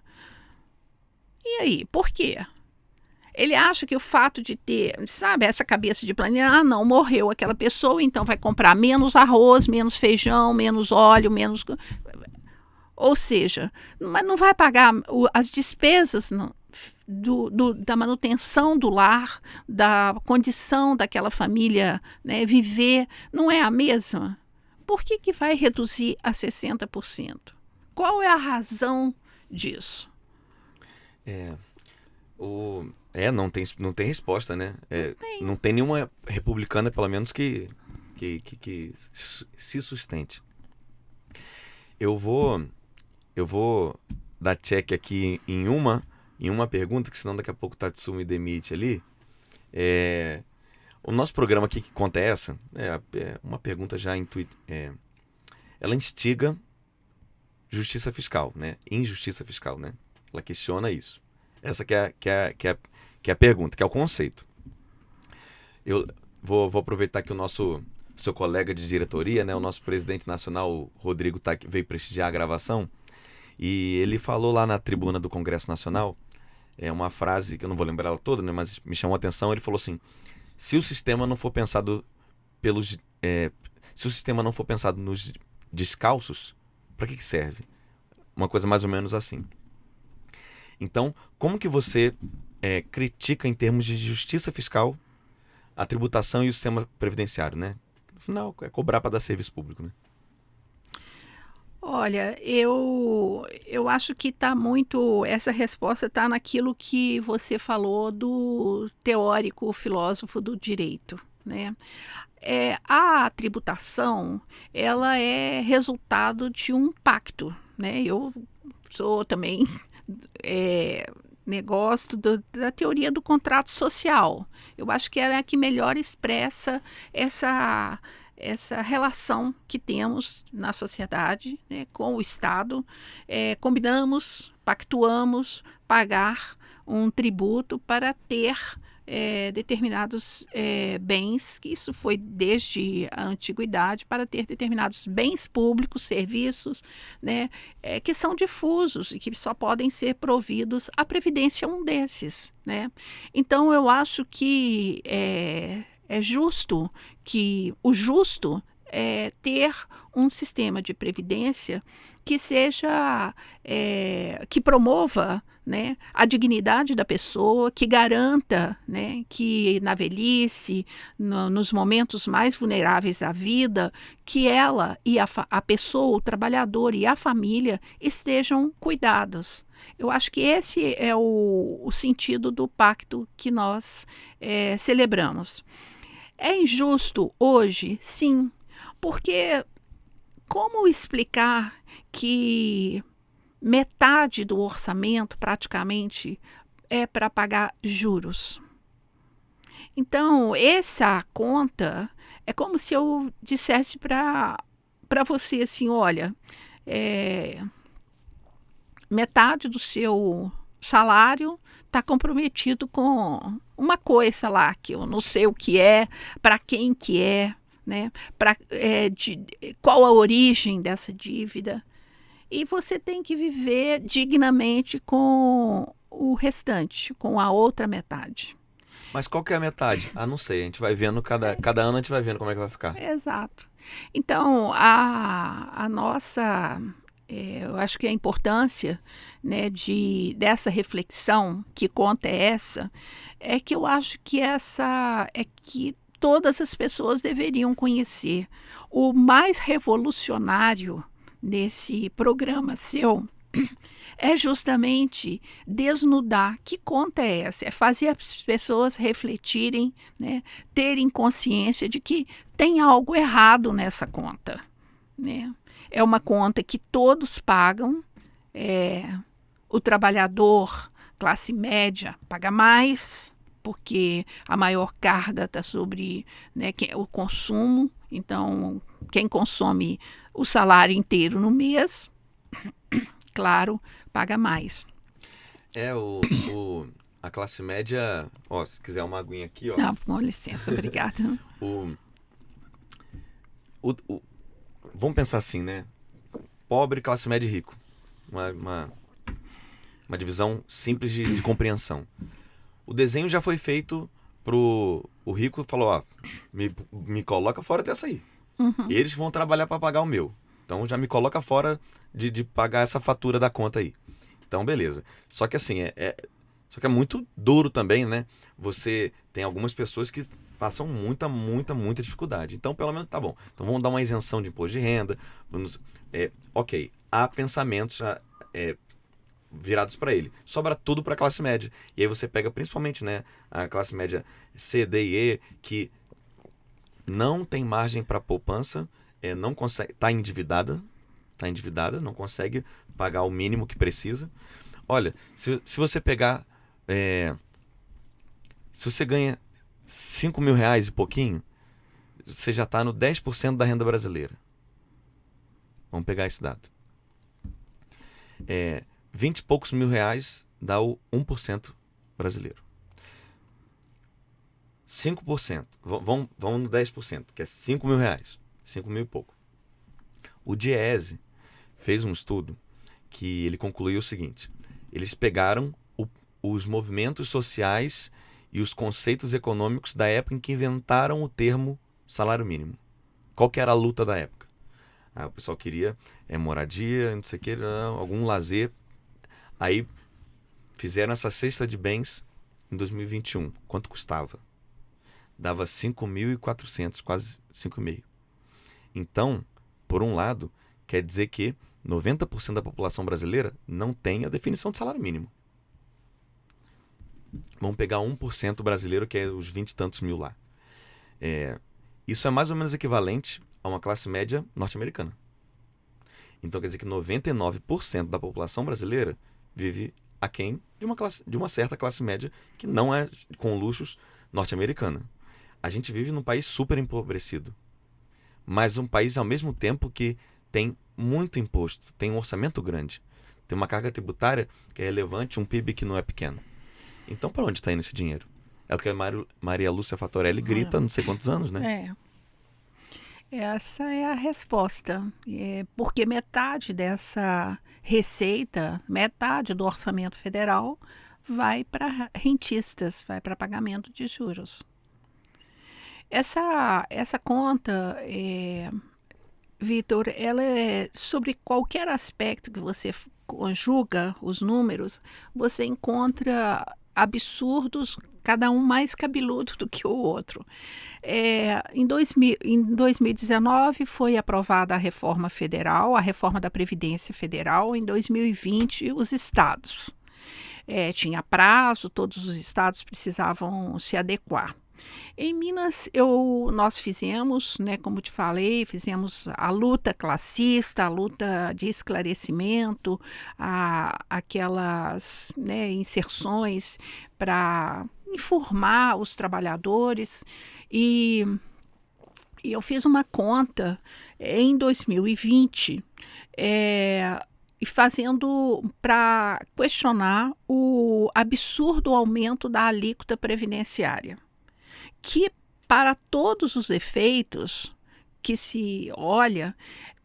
[SPEAKER 2] E aí, por quê? Ele acha que o fato de ter, sabe, essa cabeça de planilha, não, morreu aquela pessoa, então vai comprar menos arroz, menos feijão, menos óleo, menos... Ou seja, mas não vai pagar as despesas da manutenção do lar, da condição daquela família, né, viver, não é a mesma? Por que vai reduzir a 60%? Qual é a razão disso?
[SPEAKER 1] Não tem resposta, né? Não tem nenhuma republicana, pelo menos, que se sustente. Eu vou dar check aqui em uma pergunta, que senão daqui a pouco o Tatsu me demite ali. O nosso programa aqui, que conta é essa, uma pergunta já ela instiga justiça fiscal, né? Injustiça fiscal, né? Ela questiona isso. Essa que é a pergunta, que é o conceito. Eu vou aproveitar que seu colega de diretoria, né, o nosso presidente nacional, o Rodrigo, veio prestigiar a gravação, e ele falou lá na tribuna do Congresso Nacional, uma frase que eu não vou lembrar ela toda, né, mas me chamou a atenção. Ele falou assim: se o sistema não for pensado se o sistema não for pensado nos descalços, para que serve? Uma coisa mais ou menos assim. Então, como que você critica em termos de justiça fiscal a tributação e o sistema previdenciário, né? No final, é cobrar para dar serviço público, né?
[SPEAKER 2] Olha, eu acho que essa resposta está naquilo que você falou do teórico filósofo do direito, né? A tributação, ela é resultado de um pacto, né? Eu sou também gosto da teoria do contrato social. Eu acho que ela é a que melhor expressa essa relação que temos na sociedade, né, com o Estado. Combinamos, pactuamos pagar um tributo para ter determinados bens, que isso foi desde a antiguidade, para ter determinados bens públicos, serviços, né, que são difusos e que só podem ser providos. A Previdência é um desses, né? Então, eu acho que é justo que o justo é ter um sistema de previdência que seja que promova, né, a dignidade da pessoa, que garanta, né, que na velhice, nos momentos mais vulneráveis da vida, que ela e a pessoa, o trabalhador e a família estejam cuidados. Eu acho que esse é o sentido do pacto que nós celebramos. É injusto hoje? Sim, porque como explicar que metade do orçamento, praticamente, é para pagar juros? Então, essa conta é como se eu dissesse para você assim: olha, metade do seu salário está comprometido com uma coisa lá, que eu não sei o que é, para quem que é, né? Qual a origem dessa dívida. E você tem que viver dignamente com o restante, com a outra metade.
[SPEAKER 1] Mas qual que é a metade? Não sei, a gente vai vendo, cada ano a gente vai vendo como é que vai ficar.
[SPEAKER 2] Exato. Então, a nossa... eu acho que a importância, né, dessa reflexão, que conta é essa, é que eu acho que que todas as pessoas deveriam conhecer. O mais revolucionário nesse programa seu é justamente desnudar que conta é essa, é fazer as pessoas refletirem, né, terem consciência de que tem algo errado nessa conta, né? É uma conta que todos pagam, o trabalhador, classe média, paga mais, porque a maior carga está sobre, né, o consumo. Então, quem consome o salário inteiro no mês, claro, paga mais.
[SPEAKER 1] A classe média... Ó, se quiser uma aguinha aqui, ó.
[SPEAKER 2] Não, com licença, obrigada.
[SPEAKER 1] Vamos pensar assim, né? Pobre, classe média e rico. Uma divisão simples de compreensão. O desenho já foi feito o rico falou, ó, me coloca fora dessa aí.
[SPEAKER 2] Uhum.
[SPEAKER 1] Eles vão trabalhar para pagar o meu. Então já me coloca fora de pagar essa fatura da conta aí. Então, beleza. Só que assim, só que é muito duro também, né? Você tem algumas pessoas que passam muita dificuldade. Então, pelo menos, tá bom. Então, vamos dar uma isenção de imposto de renda. Ok, há pensamentos virados para ele. Sobra tudo para a classe média. E aí você pega principalmente, né, a classe média C, D e E, que não tem margem para poupança, não consegue, está endividada, não consegue pagar o mínimo que precisa. Olha, se você pegar, se você ganha R$5.000 e pouquinho, você já está no 10% da renda brasileira. Vamos pegar esse dado. 20 e poucos mil reais dá o 1% brasileiro. 5%, vamos no 10%, que é R$5.000. 5 mil e pouco. O Diese fez um estudo que ele concluiu o seguinte: eles pegaram os movimentos sociais e os conceitos econômicos da época em que inventaram o termo salário mínimo. Qual que era a luta da época? O pessoal queria moradia, não sei o que, algum lazer. Aí fizeram essa cesta de bens em 2021. Quanto custava? Dava 5.400, quase 5.500. Então, por um lado, quer dizer que 90% da população brasileira não tem a definição de salário mínimo. Vamos pegar 1% brasileiro, que é os 20 e tantos mil lá. Isso é mais ou menos equivalente a uma classe média norte-americana. Então quer dizer que 99% da população brasileira vive aquém de uma certa classe média que não é com luxos norte-americana. A gente vive num país super empobrecido, mas um país ao mesmo tempo que tem muito imposto, tem um orçamento grande, tem uma carga tributária que é relevante, um PIB que não é pequeno. Então para onde está indo esse dinheiro? É o que a Maria Lúcia Fattorelli grita há não sei quantos anos, né?
[SPEAKER 2] Essa é a resposta, porque metade dessa receita, metade do orçamento federal vai para rentistas, vai para pagamento de juros. Essa conta, Vitor, ela é sobre qualquer aspecto que você conjuga os números, você encontra absurdos, cada um mais cabeludo do que o outro. Em 2019 foi aprovada a reforma federal, a reforma da Previdência Federal. Em 2020, os estados. Tinha prazo, todos os estados precisavam se adequar. Em Minas, nós fizemos, né, como te falei, fizemos a luta classista, a luta de esclarecimento, aquelas, né, inserções para informar os trabalhadores. E eu fiz uma conta em 2020, fazendo para questionar o absurdo aumento da alíquota previdenciária, que para todos os efeitos que se olha,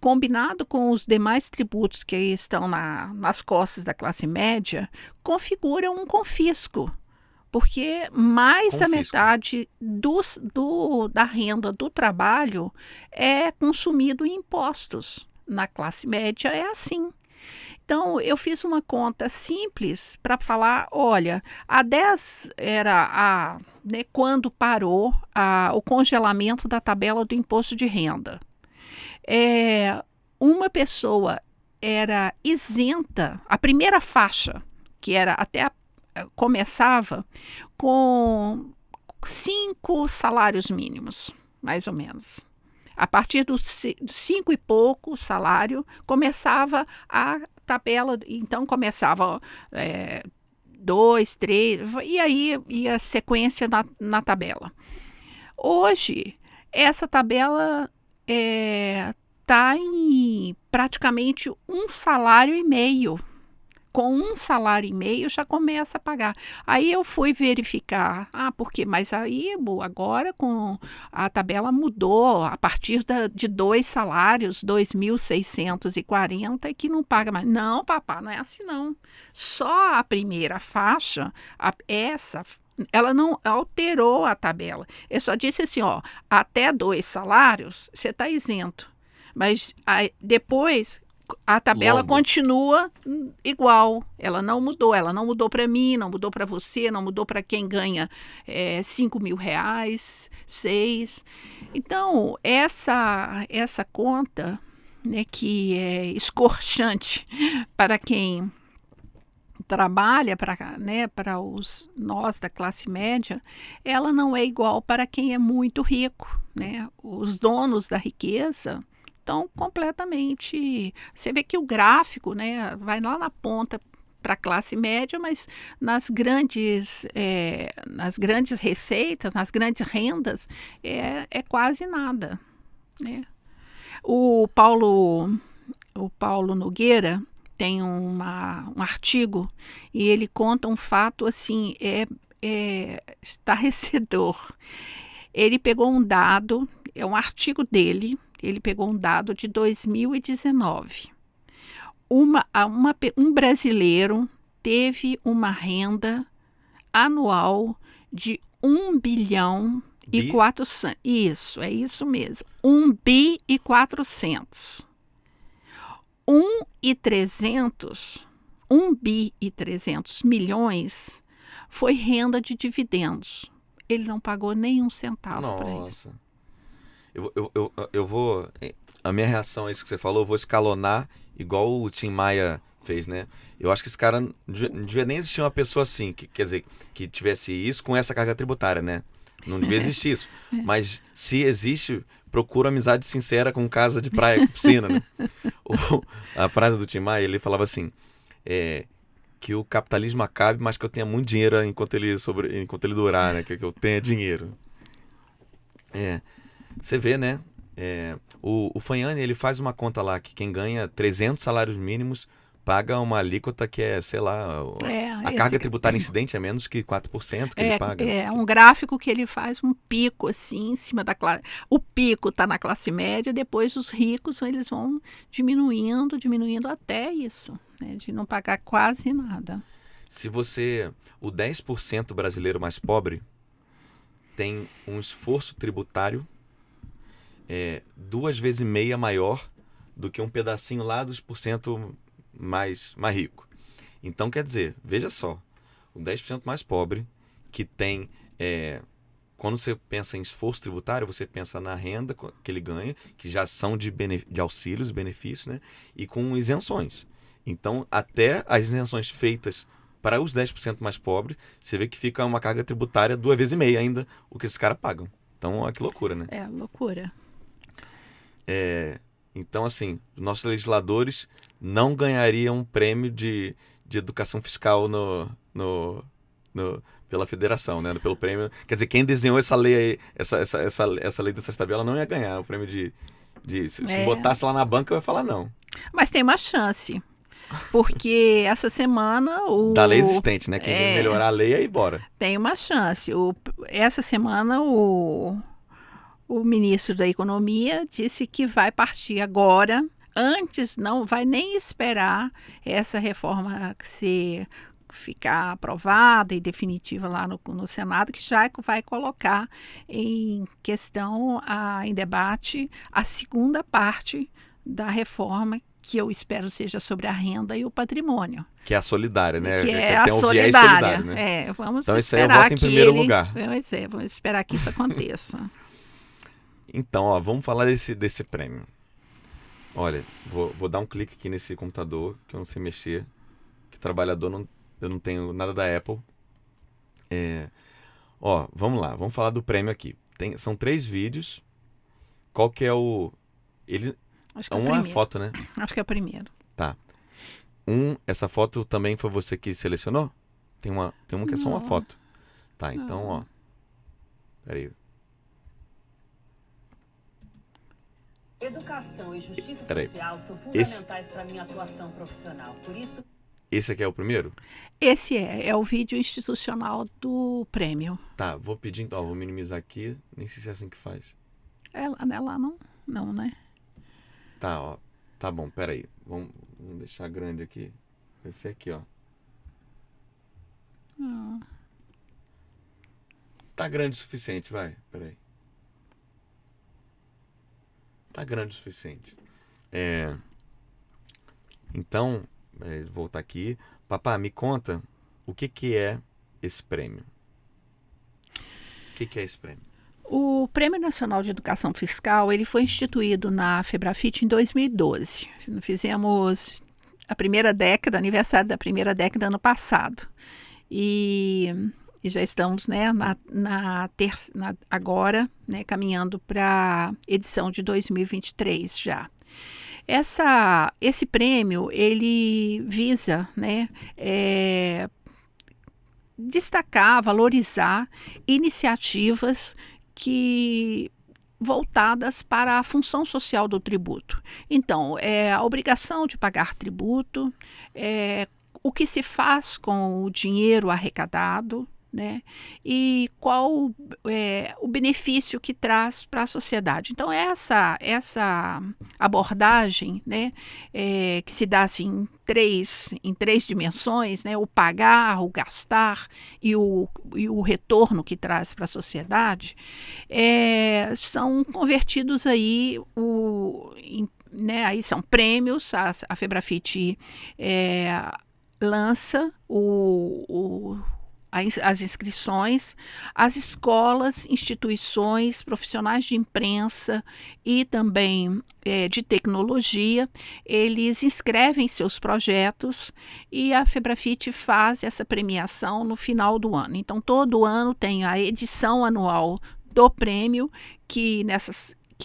[SPEAKER 2] combinado com os demais tributos que estão nas costas da classe média, configura um confisco, porque mais da metade da renda do trabalho é consumido em impostos. Na classe média é assim. Então, eu fiz uma conta simples para falar, olha, a 10 era né, quando parou o congelamento da tabela do imposto de renda. Uma pessoa era isenta, a primeira faixa, que era começava com 5 salários mínimos, mais ou menos. A partir dos 5 e pouco salário, começava a tabela, então começava 2, 3, e aí ia a sequência na tabela. Hoje, essa tabela está em praticamente 1,5 salário. Com 1,5 salário já começa a pagar. Aí eu fui verificar, mas aí agora com a tabela mudou a partir de 2 salários, 2.640, que não paga mais. Não, papá, não é assim não. Só a primeira faixa, ela não alterou a tabela. Eu só disse assim, até 2 salários você está isento. Mas aí, depois a tabela continua igual, ela não mudou para mim, não mudou para você, não mudou para quem ganha R$5.000, 6. Então, essa conta, né, que é escorchante para quem trabalha, para nós da classe média, ela não é igual para quem é muito rico, né? Os donos da riqueza estão completamente... Você vê que o gráfico, né, vai lá na ponta para a classe média, mas nas grandes receitas, nas grandes rendas, é quase nada, né? O Paulo Nogueira tem um artigo e ele conta um fato assim, estarrecedor. Ele pegou um dado, é um artigo dele, ele pegou um dado de 2019. Um brasileiro teve uma renda anual de 1 bilhão e 400. Isso, é isso mesmo. 1 bi e 400. 1 bi e 300 milhões foi renda de dividendos. Ele não pagou nenhum centavo para isso.
[SPEAKER 1] Eu vou... A minha reação a isso que você falou, eu vou escalonar igual o Tim Maia fez, né? Eu acho que esse cara não devia nem existir uma pessoa assim, quer dizer, que tivesse isso com essa carga tributária, né? Não devia existir isso. Mas se existe, procura amizade sincera com casa de praia, com piscina, né? A frase do Tim Maia, ele falava assim, que o capitalismo acabe, mas que eu tenha muito dinheiro enquanto ele durar, né? Que eu tenha dinheiro. Você vê, né? O Fanhani, ele faz uma conta lá que quem ganha 300 salários mínimos paga uma alíquota que é, sei lá, a carga tributária incidente é menos que 4% que ele paga.
[SPEAKER 2] É um gráfico que ele faz um pico assim em cima da classe. O pico está na classe média, depois os ricos eles vão diminuindo até isso, né, de não pagar quase nada.
[SPEAKER 1] Se o 10% brasileiro mais pobre tem um esforço tributário 2,5 vezes maior do que um pedacinho lá dos % mais rico. Então, quer dizer, veja só, o 10% mais pobre que tem... quando você pensa em esforço tributário, você pensa na renda que ele ganha, que já são de auxílios, benefícios, né? E com isenções. Então, até as isenções feitas para os 10% mais pobres, você vê que fica uma carga tributária 2,5 vezes ainda o que esses caras pagam. Então, olha que loucura, né?
[SPEAKER 2] É, loucura.
[SPEAKER 1] Então, assim, os nossos legisladores não ganhariam um prêmio de educação fiscal pela federação, né? Pelo prêmio. Quer dizer, quem desenhou essa lei aí, essa lei dessas tabelas não ia ganhar o prêmio se botasse lá na banca, eu ia falar não.
[SPEAKER 2] Mas tem uma chance. Porque essa semana...
[SPEAKER 1] Da lei existente, né? Quem quer melhorar a lei, aí bora.
[SPEAKER 2] Tem uma chance. Essa semana, o ministro da Economia disse que vai partir agora, antes não vai nem esperar essa reforma ficar aprovada e definitiva lá no Senado, que já vai colocar em questão, em debate, a segunda parte da reforma que eu espero seja sobre a renda e o patrimônio.
[SPEAKER 1] Que é a solidária, né?
[SPEAKER 2] Que é
[SPEAKER 1] tem
[SPEAKER 2] a
[SPEAKER 1] um viés
[SPEAKER 2] solidária.
[SPEAKER 1] solidário, né?
[SPEAKER 2] Vamos
[SPEAKER 1] então, isso aí eu
[SPEAKER 2] esperar
[SPEAKER 1] voto em
[SPEAKER 2] que
[SPEAKER 1] primeiro lugar.
[SPEAKER 2] vamos esperar que isso aconteça.
[SPEAKER 1] Então, ó, vamos falar desse prêmio. Olha, vou dar um clique aqui nesse computador, que eu não sei mexer. Que trabalhador, eu não tenho nada da Apple. Ó, vamos lá, vamos falar do prêmio aqui. São 3 vídeos. Qual que é o...
[SPEAKER 2] Acho que é o
[SPEAKER 1] uma
[SPEAKER 2] primeiro.
[SPEAKER 1] foto, né?
[SPEAKER 2] Acho que é o primeiro.
[SPEAKER 1] Tá. Essa foto também foi você que selecionou? Tem uma que é só uma foto. Tá, então, ó. Peraí.
[SPEAKER 3] Educação e justiça social são fundamentais para minha atuação profissional. Por isso...
[SPEAKER 1] Esse aqui é o primeiro?
[SPEAKER 2] Esse é o vídeo institucional do prêmio.
[SPEAKER 1] Tá, vou pedir então, vou minimizar aqui. Nem sei se é assim que faz.
[SPEAKER 2] Lá não, né?
[SPEAKER 1] Tá, ó. Tá bom, peraí. Vamos deixar grande aqui. Esse aqui, ó. Tá grande o suficiente, vai. Peraí. Tá grande o suficiente. Então, vou voltar aqui. Papá, me conta o que é esse prêmio. O que é esse prêmio?
[SPEAKER 2] O Prêmio Nacional de Educação Fiscal, ele foi instituído na Febrafite em 2012. Fizemos a primeira década, aniversário da primeira década ano passado. E já estamos, né, agora, né, caminhando para a edição de 2023 já. Esse prêmio, ele visa, né, destacar, valorizar iniciativas voltadas para a função social do tributo. Então, a obrigação de pagar tributo, o que se faz com o dinheiro arrecadado, né? E qual o benefício que traz para a sociedade. Então, essa abordagem, né, que se dá assim, em três dimensões, né, o pagar, o gastar e o retorno que traz para a sociedade, são convertidos aí, né, aí são prêmios. A Febrafite lança as inscrições, as escolas, instituições, profissionais de imprensa e também de tecnologia, eles inscrevem seus projetos e a Febrafite faz essa premiação no final do ano. Então, todo ano tem a edição anual do prêmio, que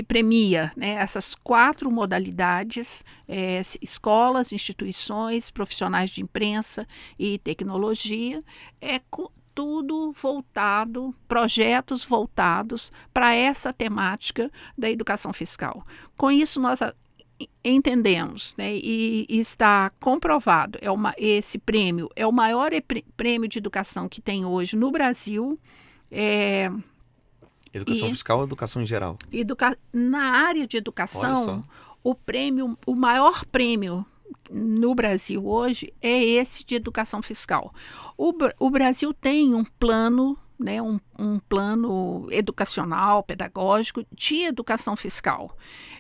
[SPEAKER 2] premia, né, essas 4 modalidades: escolas, instituições, profissionais de imprensa e tecnologia, tudo voltado, projetos voltados para essa temática da educação fiscal. Com isso, nós entendemos, né, e está comprovado, esse prêmio é o maior prêmio de educação que tem hoje no Brasil.
[SPEAKER 1] Educação fiscal ou educação em geral?
[SPEAKER 2] Na área de educação, o maior prêmio no Brasil hoje é esse de educação fiscal. O Brasil tem um plano, né, um plano educacional, pedagógico de educação fiscal.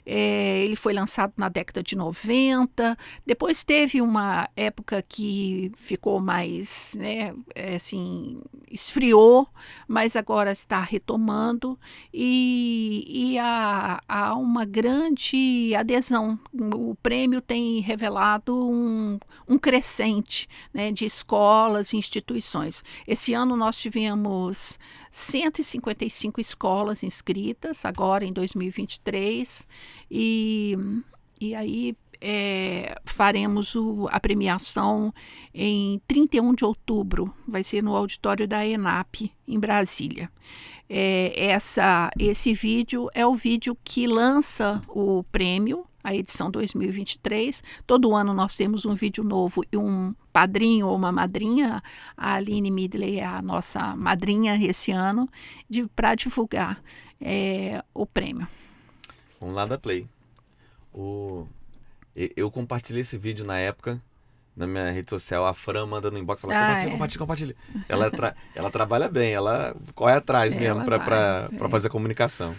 [SPEAKER 2] Ele foi lançado na década de 90, depois teve uma época que ficou mais, né, assim, esfriou, mas agora está retomando e há uma grande adesão. O prêmio tem revelado um crescente, né, de escolas e instituições. Esse ano nós tivemos 155 escolas inscritas, agora em 2023, e aí faremos a premiação em 31 de outubro, vai ser no auditório da ENAP, em Brasília. Esse vídeo é o vídeo que lança o prêmio, a edição 2023. Todo ano nós temos um vídeo novo e um padrinho ou uma madrinha. A Aline Midley é a nossa madrinha esse ano, para divulgar o prêmio.
[SPEAKER 1] Vamos lá da Play. Eu compartilhei esse vídeo na época, na minha rede social. A Fran manda no inbox, fala, compartilha. Ela trabalha bem, ela corre atrás mesmo para fazer a comunicação.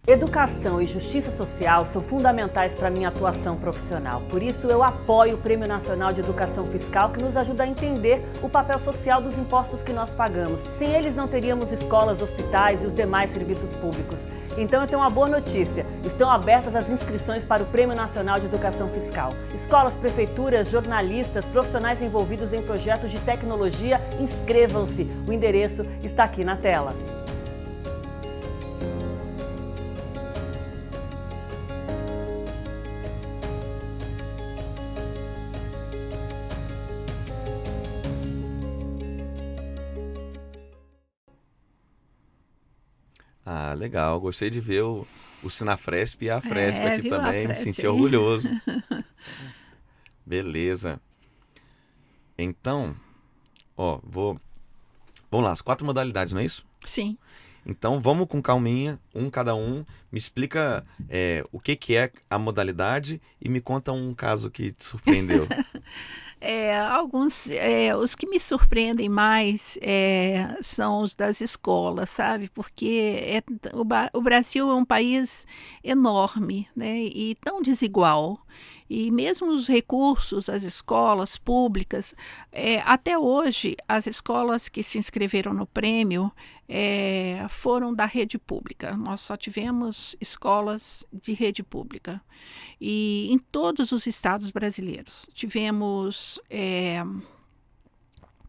[SPEAKER 3] Educação e justiça social são fundamentais para a minha atuação profissional. Por isso, eu apoio o Prêmio Nacional de Educação Fiscal, que nos ajuda a entender o papel social dos impostos que nós pagamos. Sem eles, não teríamos escolas, hospitais e os demais serviços públicos. Então, eu tenho uma boa notícia. Estão abertas as inscrições para o Prêmio Nacional de Educação Fiscal. Escolas, prefeituras, jornalistas, profissionais envolvidos em projetos de tecnologia, inscrevam-se. O endereço está aqui na tela.
[SPEAKER 1] Ah, legal. Gostei de ver o Sinafresp e a Fresp aqui
[SPEAKER 2] viu a
[SPEAKER 1] também. Me
[SPEAKER 2] Fresp
[SPEAKER 1] senti
[SPEAKER 2] aí?
[SPEAKER 1] orgulhoso. Beleza. Então, ó, vamos lá, as 4 modalidades, não é isso?
[SPEAKER 2] Sim.
[SPEAKER 1] Então, vamos com calminha, cada um. Me explica o que é a modalidade e me conta um caso que te surpreendeu.
[SPEAKER 2] Os que me surpreendem mais são os das escolas, sabe? Porque o Brasil é um país enorme, né? E tão desigual. E mesmo os recursos, as escolas públicas, até hoje, as escolas que se inscreveram no prêmio foram da rede pública. Nós só tivemos escolas de rede pública. E em todos os estados brasileiros tivemos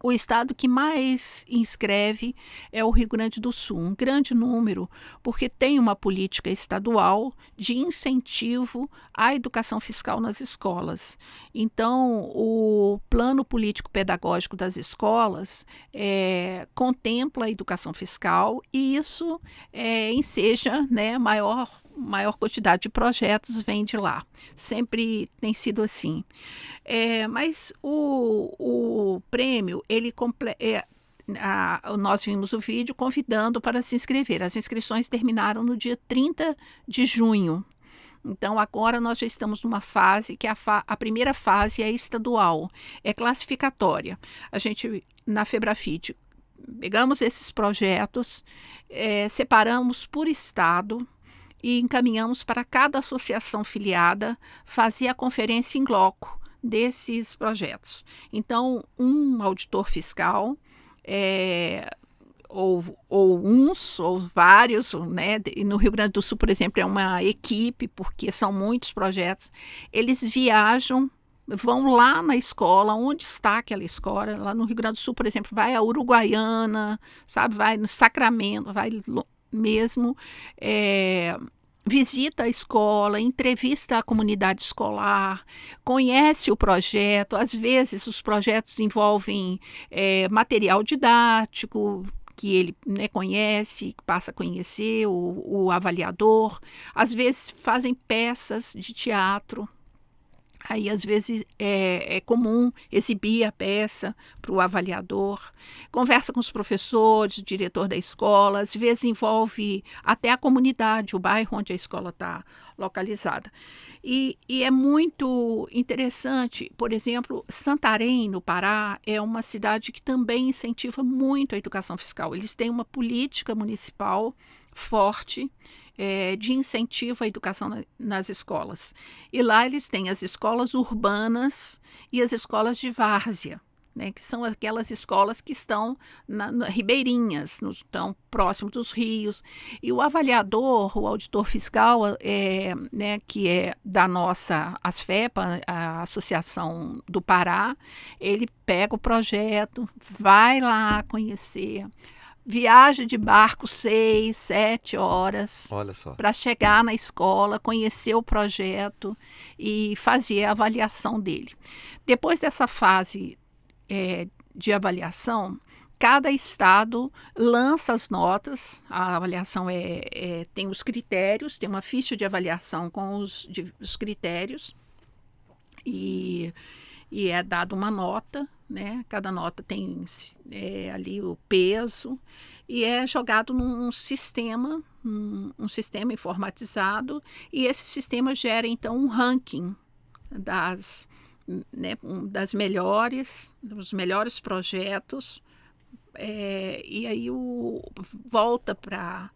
[SPEAKER 2] o estado que mais inscreve é o Rio Grande do Sul, um grande número, porque tem uma política estadual de incentivo à educação fiscal nas escolas. Então, o plano político-pedagógico das escolas contempla a educação fiscal e isso enseja, né, maior quantidade de projetos vem de lá. Sempre tem sido assim. Mas o prêmio, nós vimos o vídeo convidando para se inscrever. As inscrições terminaram no dia 30 de junho. Então, agora nós já estamos numa fase que a primeira fase é estadual, é classificatória. A gente, na Febrafit, pegamos esses projetos, separamos por estado, e encaminhamos para cada associação filiada fazer a conferência in loco desses projetos. Então, um auditor fiscal, ou vários, né? No Rio Grande do Sul, por exemplo, é uma equipe, porque são muitos projetos, eles viajam, vão lá na escola, onde está aquela escola, lá no Rio Grande do Sul, por exemplo, vai a Uruguaiana, sabe? Vai no Sacramento, vai mesmo, visita a escola, entrevista a comunidade escolar, conhece o projeto. Às vezes os projetos envolvem material didático que ele, né, conhece, passa a conhecer o avaliador. Às vezes fazem peças de teatro. Aí, às vezes, é comum exibir a peça para o avaliador, conversa com os professores, o diretor da escola, às vezes envolve até a comunidade, o bairro onde a escola está localizada. E é muito interessante, por exemplo, Santarém, no Pará, é uma cidade que também incentiva muito a educação fiscal. Eles têm uma política municipal forte, de incentivo à educação nas escolas. E lá eles têm as escolas urbanas e as escolas de várzea, né, que são aquelas escolas que estão ribeirinhas, estão próximo dos rios. E o avaliador, o auditor fiscal, né, que é da nossa ASFEPA, a Associação do Pará, ele pega o projeto, vai lá conhecer, viaja de barco 6, 7 horas para chegar na escola, conhecer o projeto e fazer a avaliação dele. Depois dessa fase de avaliação, cada estado lança as notas. A avaliação tem os critérios, tem uma ficha de avaliação com os critérios e é dada uma nota, né? Cada nota tem ali o peso e é jogado num sistema, um sistema informatizado, e esse sistema gera então um ranking das melhores, dos melhores projetos, e aí volta para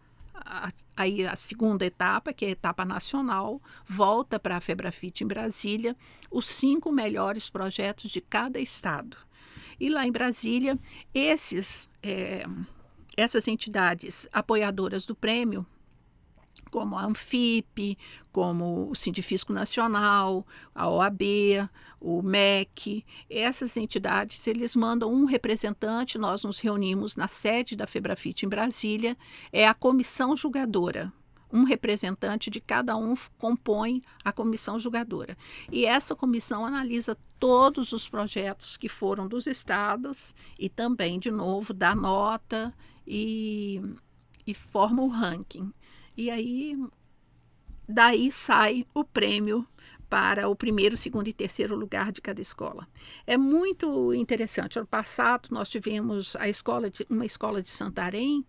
[SPEAKER 2] Aí a segunda etapa, que é a etapa nacional, volta para a Febrafite em Brasília, os 5 melhores projetos de cada estado. E lá em Brasília, essas entidades apoiadoras do prêmio, como a Anfip, como o Sindifisco Nacional, a OAB, o MEC, essas entidades, eles mandam um representante, nós nos reunimos na sede da Febrafite em Brasília, é a comissão julgadora. Um representante de cada um compõe a comissão julgadora. E essa comissão analisa todos os projetos que foram dos estados e também, de novo, dá nota e forma o ranking. E aí, daí sai o prêmio para o primeiro, segundo e terceiro lugar de cada escola. É muito interessante. Ano passado, nós tivemos uma escola de Santarém,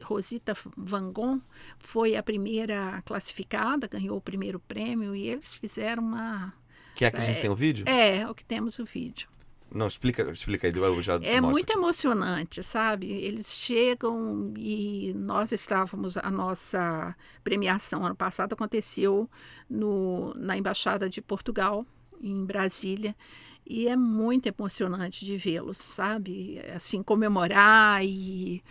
[SPEAKER 2] Rosita Vangon, foi a primeira classificada, ganhou o primeiro prêmio, e eles fizeram uma...
[SPEAKER 1] Que é que a gente tem o vídeo?
[SPEAKER 2] O que temos o vídeo.
[SPEAKER 1] Não, explica aí, eu já
[SPEAKER 2] É
[SPEAKER 1] mostro
[SPEAKER 2] muito
[SPEAKER 1] aqui.
[SPEAKER 2] Emocionante, sabe? Eles chegam e a nossa premiação ano passado aconteceu na Embaixada de Portugal, em Brasília, e é muito emocionante de vê-los, sabe? Assim, comemorar e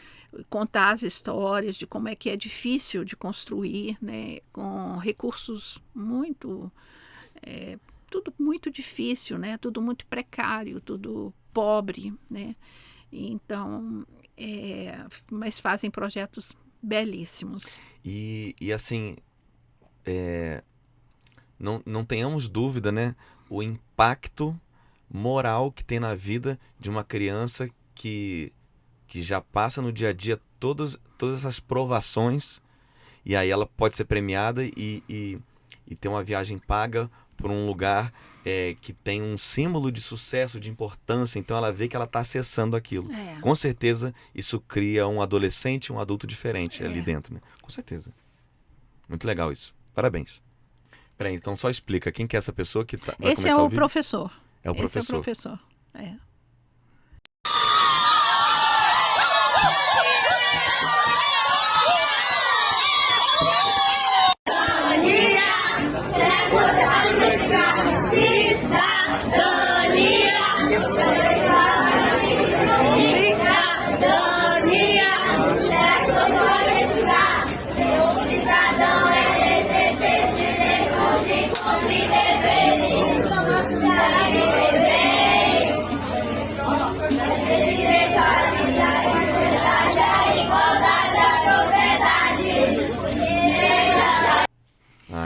[SPEAKER 2] contar as histórias de como é que é difícil de construir, né? Com recursos tudo muito difícil, né? Tudo muito precário, tudo pobre, né? Então, mas fazem projetos belíssimos.
[SPEAKER 1] E assim, não tenhamos dúvida, né? O impacto moral que tem na vida de uma criança que já passa no dia a dia todas essas provações, e aí ela pode ser premiada e ter uma viagem paga por um lugar que tem um símbolo de sucesso, de importância, então ela vê que ela está acessando aquilo. Com certeza isso cria um adolescente, um adulto diferente ali dentro, né? Com certeza. Muito legal isso. Parabéns. Peraí, então só explica quem que é essa pessoa que vai
[SPEAKER 2] Esse
[SPEAKER 1] começar o vídeo?
[SPEAKER 2] Professor.
[SPEAKER 1] É o professor.
[SPEAKER 2] Esse é o professor.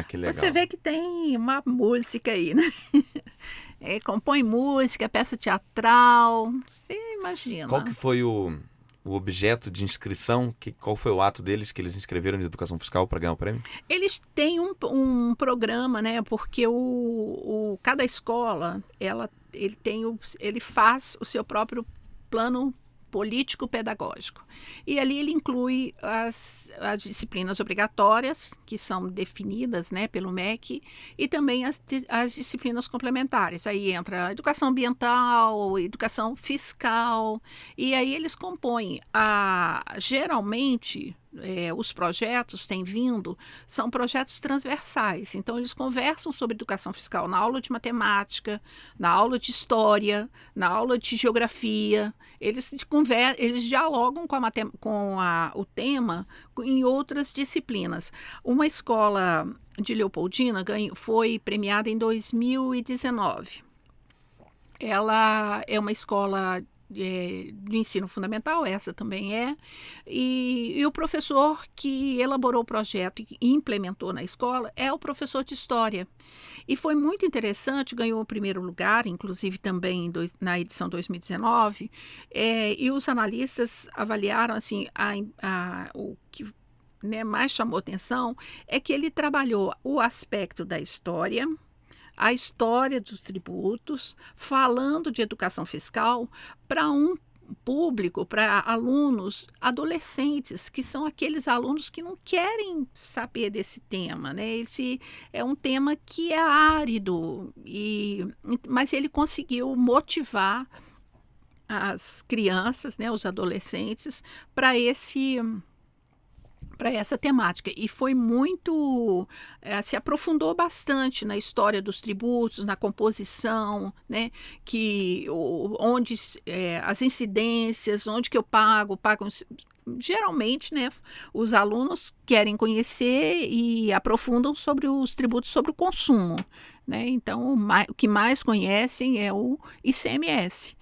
[SPEAKER 1] Que legal.
[SPEAKER 2] Você vê que tem uma música aí, né? Compõe música, peça teatral, você imagina.
[SPEAKER 1] Qual que foi o objeto de inscrição? Qual foi o ato deles que eles inscreveram de educação fiscal para ganhar o prêmio?
[SPEAKER 2] Eles têm um programa, né? Porque cada escola ele faz o seu próprio plano político-pedagógico. E ali ele inclui as disciplinas obrigatórias, que são definidas, né, pelo MEC, e também as disciplinas complementares. Aí entra a educação ambiental, educação fiscal, e aí eles compõem. Geralmente, os projetos têm vindo, são projetos transversais. Então, eles conversam sobre educação fiscal na aula de matemática, na aula de história, na aula de geografia. Eles dialogam com o tema em outras disciplinas. Uma escola de Leopoldina foi premiada em 2019. Ela é uma escola de ensino fundamental, essa também e o professor que elaborou o projeto e implementou na escola é o professor de história. E foi muito interessante, ganhou o primeiro lugar, inclusive também na edição 2019, e os analistas avaliaram assim, o que, né, mais chamou atenção é que ele trabalhou o aspecto da história, a história dos tributos, falando de educação fiscal para um público, para alunos adolescentes, que são aqueles alunos que não querem saber desse tema, né? Esse é um tema que é árido, mas ele conseguiu motivar as crianças, né, os adolescentes, para esse para essa temática. E foi muito, se aprofundou bastante na história dos tributos, na composição, né, onde as incidências, onde que eu pago. Geralmente, né, os alunos querem conhecer e aprofundam sobre os tributos sobre o consumo, né? Então, o que mais conhecem é o ICMS.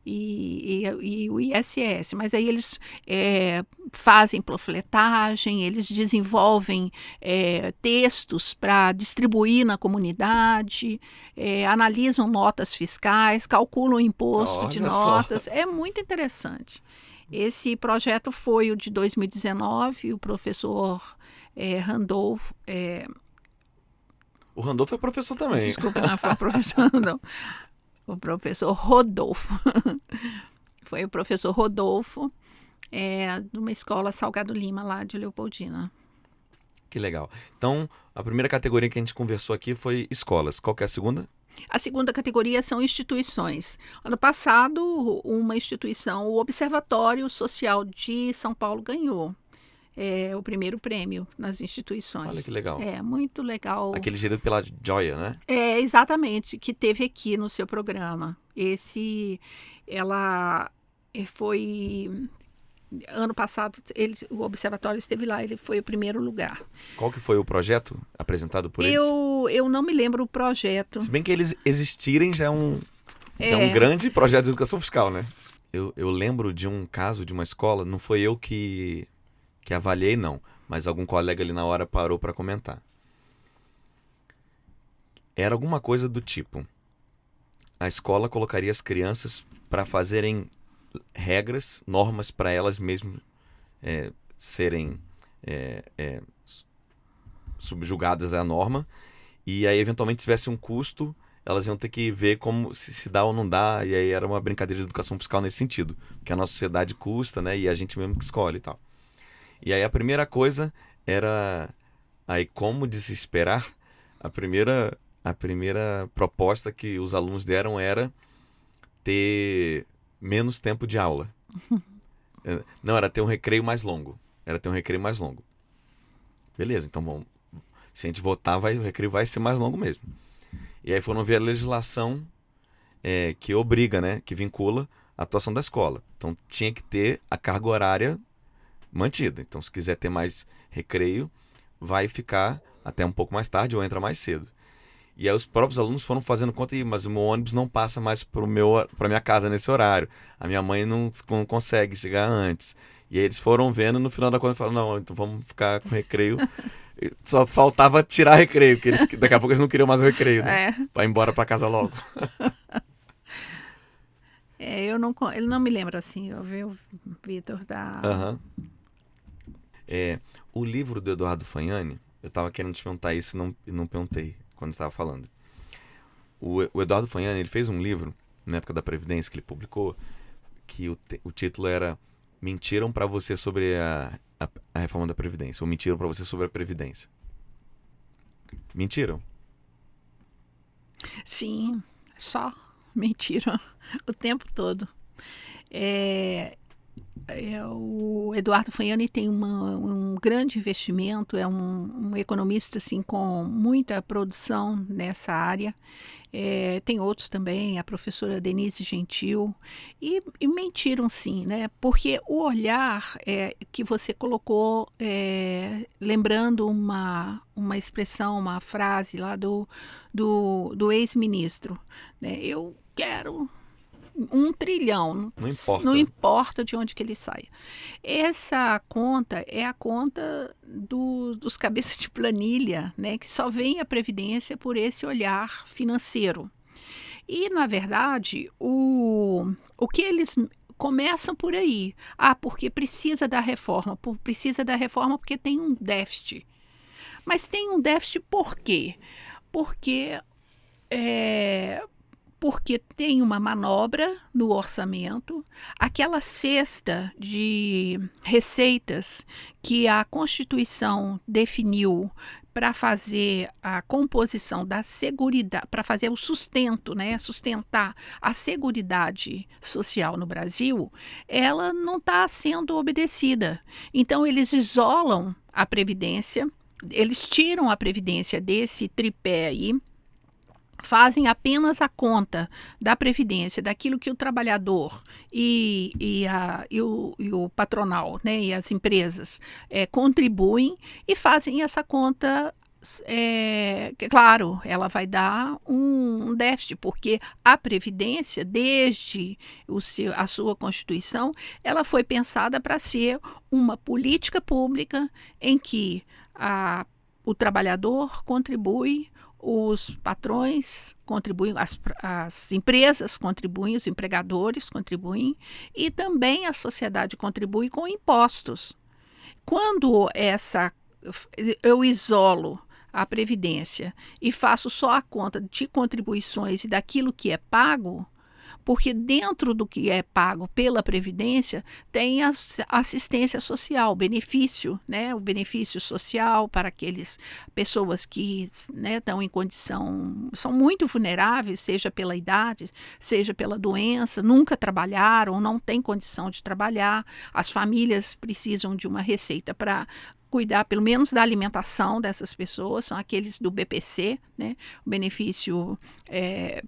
[SPEAKER 2] E o ISS, mas aí eles fazem panfletagem, eles desenvolvem textos para distribuir na comunidade, analisam notas fiscais, calculam o imposto de notas, é muito interessante. Esse projeto foi o de 2019, o professor Randolph...
[SPEAKER 1] O Randolph é professor também.
[SPEAKER 2] Desculpa, não foi o professor Randolph. O professor Rodolfo. Foi o professor Rodolfo, de uma escola Salgado Lima, lá de Leopoldina.
[SPEAKER 1] Que legal. Então, a primeira categoria que a gente conversou aqui foi escolas. Qual que é a segunda?
[SPEAKER 2] A segunda categoria são instituições. Ano passado, uma instituição, o Observatório Social de São Paulo, ganhou o primeiro prêmio nas instituições.
[SPEAKER 1] Olha que legal.
[SPEAKER 2] É, muito legal.
[SPEAKER 1] Aquele gerido pela Joia, né?
[SPEAKER 2] Exatamente, que teve aqui no seu programa. Ela foi... Ano passado, o observatório esteve lá, ele foi o primeiro lugar.
[SPEAKER 1] Qual que foi o projeto apresentado por eles?
[SPEAKER 2] Eu não me lembro o projeto.
[SPEAKER 1] Se bem que eles existirem já é um grande projeto de educação fiscal, né? Eu lembro de um caso de uma escola, não foi eu que avaliei, não, mas algum colega ali na hora parou para comentar. Era alguma coisa do tipo: a escola colocaria as crianças para fazerem regras, normas para elas mesmas serem subjugadas à norma, e aí eventualmente tivesse um custo, elas iam ter que ver como se dá ou não dá, e aí era uma brincadeira de educação fiscal nesse sentido, porque a nossa sociedade custa, né, e a gente mesmo que escolhe e tal. E aí a primeira coisa era, aí como de se esperar, a primeira proposta que os alunos deram era ter menos tempo de aula. Não, era ter um recreio mais longo. Beleza, então bom, se a gente votar, o recreio vai ser mais longo mesmo. E aí foram ver a legislação que obriga, né, que vincula a atuação da escola. Então tinha que ter a carga horária mantida. Então, se quiser ter mais recreio, vai ficar até um pouco mais tarde ou entra mais cedo. E aí os próprios alunos foram fazendo conta, mas o meu ônibus não passa mais para minha casa nesse horário. A minha mãe não consegue chegar antes. E aí eles foram vendo, no final da conta falaram, não, então vamos ficar com recreio. Só faltava tirar recreio, porque daqui a pouco eles não queriam mais o recreio, né? Para ir embora para casa logo.
[SPEAKER 2] Ele não me lembra assim, eu vi o Vitor da...
[SPEAKER 1] O livro do Eduardo Fagnani, eu estava querendo te perguntar isso e não perguntei quando estava falando. O Eduardo Fagnani, ele fez um livro, na época da Previdência, que ele publicou, que o título era Mentiram para você sobre a reforma da Previdência, ou Mentiram para você sobre a Previdência. Mentiram?
[SPEAKER 2] Sim, só mentiram o tempo todo. O Eduardo Fagnani tem um grande investimento, é um economista assim, com muita produção nessa área. Tem outros também, a professora Denise Gentil, e mentiram sim, né? Porque o olhar que você colocou, lembrando uma expressão, uma frase lá do ex-ministro, né? Eu quero 1 trilhão, não importa de onde que ele saia. Essa conta é a conta dos cabeças de planilha, né, que só vem a Previdência por esse olhar financeiro. E, na verdade, o que eles começam por aí. Porque precisa da reforma. Precisa da reforma porque tem um déficit. Mas tem um déficit por quê? Porque porque tem uma manobra no orçamento, aquela cesta de receitas que a Constituição definiu para fazer a composição da seguridade, para fazer o sustento, né, sustentar a seguridade social no Brasil, ela não está sendo obedecida. Então, eles isolam a Previdência, eles tiram a Previdência desse tripé aí, fazem apenas a conta da Previdência, daquilo que o trabalhador e o patronal, né, e as empresas contribuem, e fazem essa conta. Claro, ela vai dar um déficit, porque a Previdência, desde a sua Constituição, ela foi pensada para ser uma política pública em que o trabalhador contribui, os patrões contribuem, as empresas contribuem, os empregadores contribuem e também a sociedade contribui com impostos. Quando eu isolo a Previdência e faço só a conta de contribuições e daquilo que é pago, porque dentro do que é pago pela Previdência tem a assistência social, o benefício, né, o benefício social para aquelas pessoas que, né, estão em condição, são muito vulneráveis, seja pela idade, seja pela doença, nunca trabalharam, não têm condição de trabalhar, as famílias precisam de uma receita para cuidar pelo menos da alimentação dessas pessoas, são aqueles do BPC, né? O benefício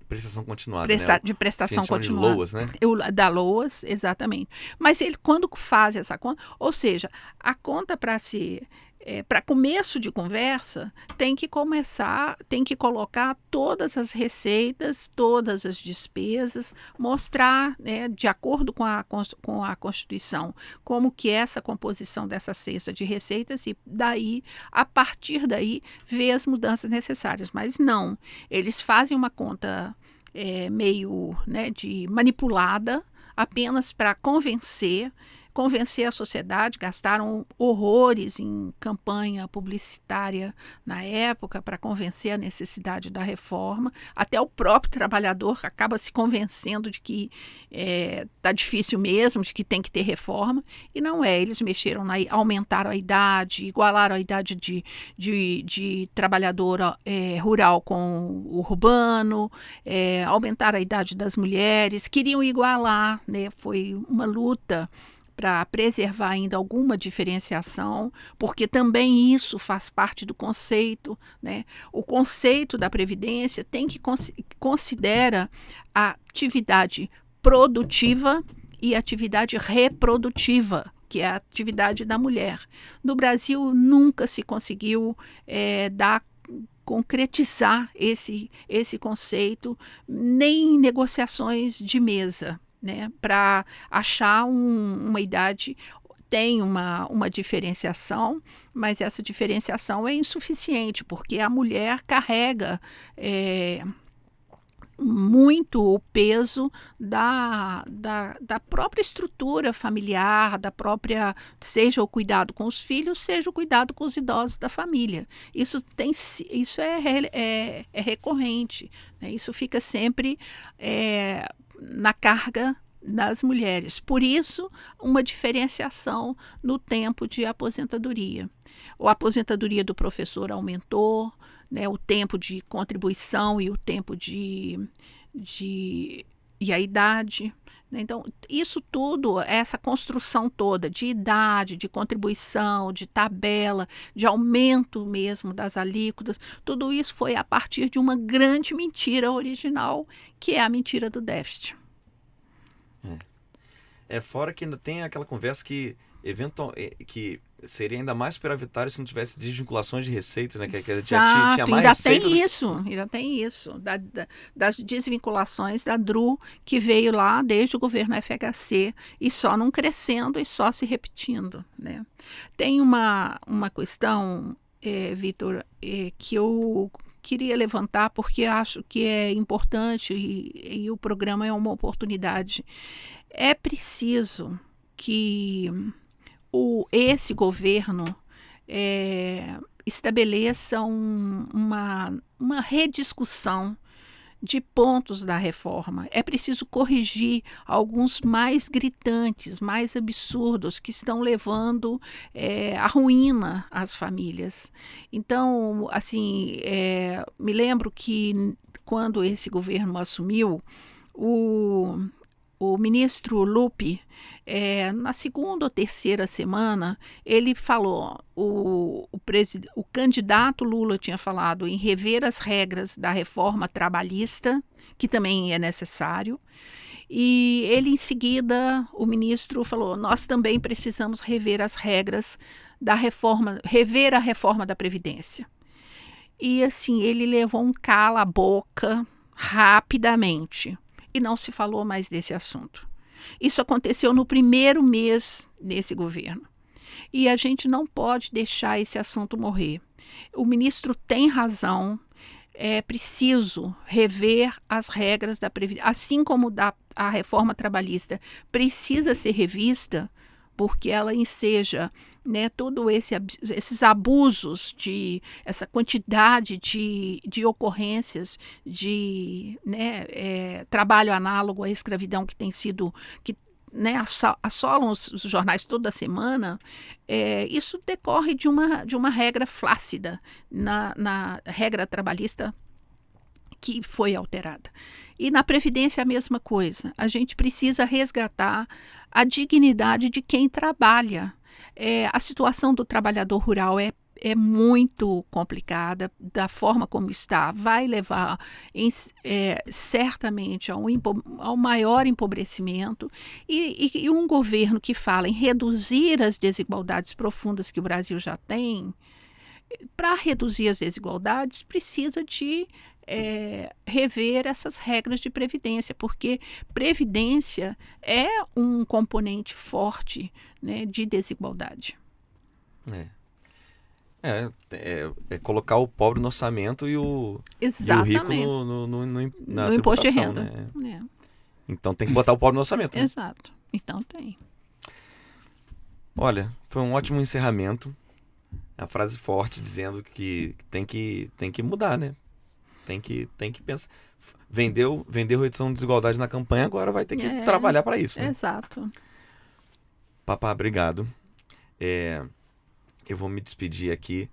[SPEAKER 1] prestação continuada,
[SPEAKER 2] de prestação continuada.
[SPEAKER 1] De LOAS, né?
[SPEAKER 2] Da LOAS, exatamente. Mas ele, quando faz essa conta, ou seja, a conta para começo de conversa, tem que colocar todas as receitas, todas as despesas, mostrar, né, de acordo com a Constituição, como que é essa composição dessa cesta de receitas e daí, a partir daí, ver as mudanças necessárias. Mas não, eles fazem uma conta meio, né, de manipulada, apenas para convencer a sociedade, gastaram horrores em campanha publicitária na época para convencer a necessidade da reforma. Até o próprio trabalhador acaba se convencendo de que está difícil mesmo, de que tem que ter reforma, e não é. Eles mexeram, aumentaram a idade, igualaram a idade de trabalhador rural com o urbano, aumentaram a idade das mulheres, queriam igualar, né? Foi uma luta para preservar ainda alguma diferenciação, porque também isso faz parte do conceito, né? O conceito da Previdência tem que considera a atividade produtiva e a atividade reprodutiva, que é a atividade da mulher. No Brasil, nunca se conseguiu concretizar esse conceito, nem em negociações de mesa, né, para achar uma idade. Tem uma diferenciação, mas essa diferenciação é insuficiente, porque a mulher carrega muito o peso da própria estrutura familiar, seja o cuidado com os filhos, seja o cuidado com os idosos da família. Isso é recorrente, né? Isso fica sempre na carga das mulheres. Por isso, uma diferenciação no tempo de aposentadoria. A aposentadoria do professor aumentou, né, o tempo de contribuição e o tempo e a idade. Né? Então, isso tudo, essa construção toda de idade, de contribuição, de tabela, de aumento mesmo das alíquotas, tudo isso foi a partir de uma grande mentira original, que é a mentira do déficit.
[SPEAKER 1] Fora que ainda tem aquela conversa que seria ainda mais superavitário se não tivesse desvinculações de receitas, né?
[SPEAKER 2] Exato,
[SPEAKER 1] tinha mais
[SPEAKER 2] ainda
[SPEAKER 1] receita
[SPEAKER 2] tem isso, das desvinculações da DRU, que veio lá desde o governo FHC, e só não crescendo e só se repetindo, né? Tem uma questão, Vitor, que eu queria levantar, porque acho que é importante e o programa é uma oportunidade. É preciso que esse governo estabeleça uma rediscussão de pontos da reforma. É preciso corrigir alguns mais gritantes, mais absurdos, que estão levando à ruína as famílias. Então, assim, me lembro que quando esse governo assumiu, o ministro Lupe, na segunda ou terceira semana, ele falou, o candidato Lula tinha falado em rever as regras da reforma trabalhista, que também é necessário, e ele, em seguida, o ministro falou, nós também precisamos rever as regras da reforma, rever a reforma da Previdência. E, assim, ele levou um cala-boca rapidamente. E não se falou mais desse assunto. Isso aconteceu no primeiro mês desse governo. E a gente não pode deixar esse assunto morrer. O ministro tem razão, é preciso rever as regras da Previdência, assim como a reforma trabalhista precisa ser revista, porque ela enseja, né, todos esses abusos, essa quantidade de ocorrências de, né, trabalho análogo à escravidão que tem sido, né, assolam os jornais toda semana. Isso decorre de uma regra flácida na regra trabalhista que foi alterada. E na Previdência a mesma coisa. A gente precisa resgatar a dignidade de quem trabalha. A situação do trabalhador rural é muito complicada, da forma como está, vai levar certamente ao maior empobrecimento, e um governo que fala em reduzir as desigualdades profundas que o Brasil já tem. Para reduzir as desigualdades, precisa de rever essas regras de previdência, porque previdência é um componente forte, né, de desigualdade.
[SPEAKER 1] É colocar o pobre no orçamento e o rico no
[SPEAKER 2] imposto de renda.
[SPEAKER 1] Né? Então tem que botar o pobre no orçamento. Né?
[SPEAKER 2] Exato. Então tem.
[SPEAKER 1] Olha, foi um ótimo encerramento. A frase forte dizendo que tem que mudar, né? Tem que pensar. Vendeu redução de desigualdade na campanha, agora vai ter que trabalhar para isso. Né?
[SPEAKER 2] Exato.
[SPEAKER 1] Papá, obrigado. Eu vou me despedir aqui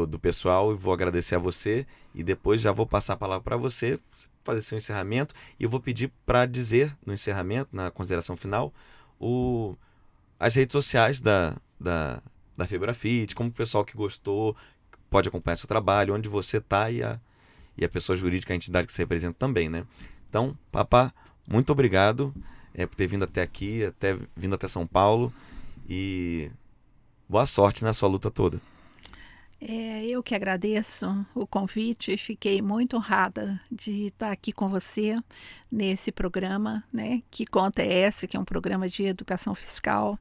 [SPEAKER 1] do pessoal e vou agradecer a você, e depois já vou passar a palavra para você fazer seu encerramento, e eu vou pedir para dizer no encerramento, na consideração final, as redes sociais da Febrafite, como o pessoal que gostou pode acompanhar seu trabalho, onde você está e a pessoa jurídica, a entidade que você representa também, né? Então, papá, muito obrigado por ter vindo até aqui, vindo até São Paulo, e boa sorte na sua luta toda.
[SPEAKER 2] Eu que agradeço o convite, fiquei muito honrada de estar aqui com você nesse programa, né? Que conta é essa, que é um programa de educação fiscal,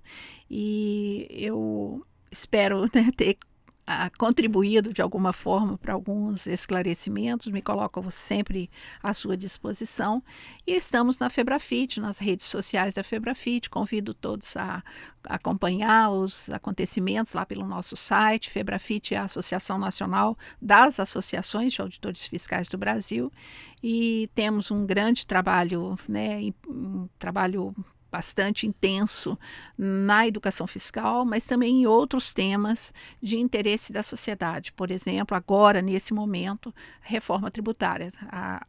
[SPEAKER 2] e eu espero, né, ter contribuído de alguma forma para alguns esclarecimentos. Me coloco sempre à sua disposição, e estamos na Febrafite, nas redes sociais da Febrafite. Convido todos a acompanhar os acontecimentos lá pelo nosso site. Febrafite é a Associação Nacional das Associações de Auditores Fiscais do Brasil, e temos um grande trabalho, né, um trabalho bastante intenso na educação fiscal, mas também em outros temas de interesse da sociedade. Por exemplo, agora, nesse momento, reforma tributária.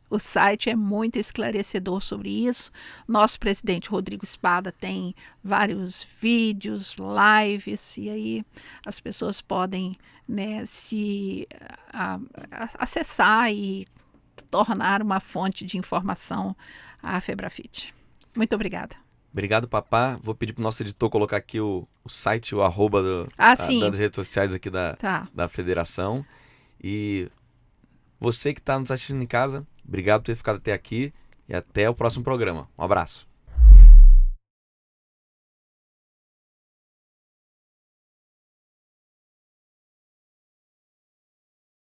[SPEAKER 2] O site é muito esclarecedor sobre isso. Nosso presidente Rodrigo Espada tem vários vídeos, lives, e aí as pessoas podem, né, acessar e tornar uma fonte de informação à Febrafite. Muito obrigada.
[SPEAKER 1] Obrigado, papá. Vou pedir para o nosso editor colocar aqui o site, o arroba das redes sociais aqui da federação. E você que está nos assistindo em casa, obrigado por ter ficado até aqui, e até o próximo programa. Um abraço.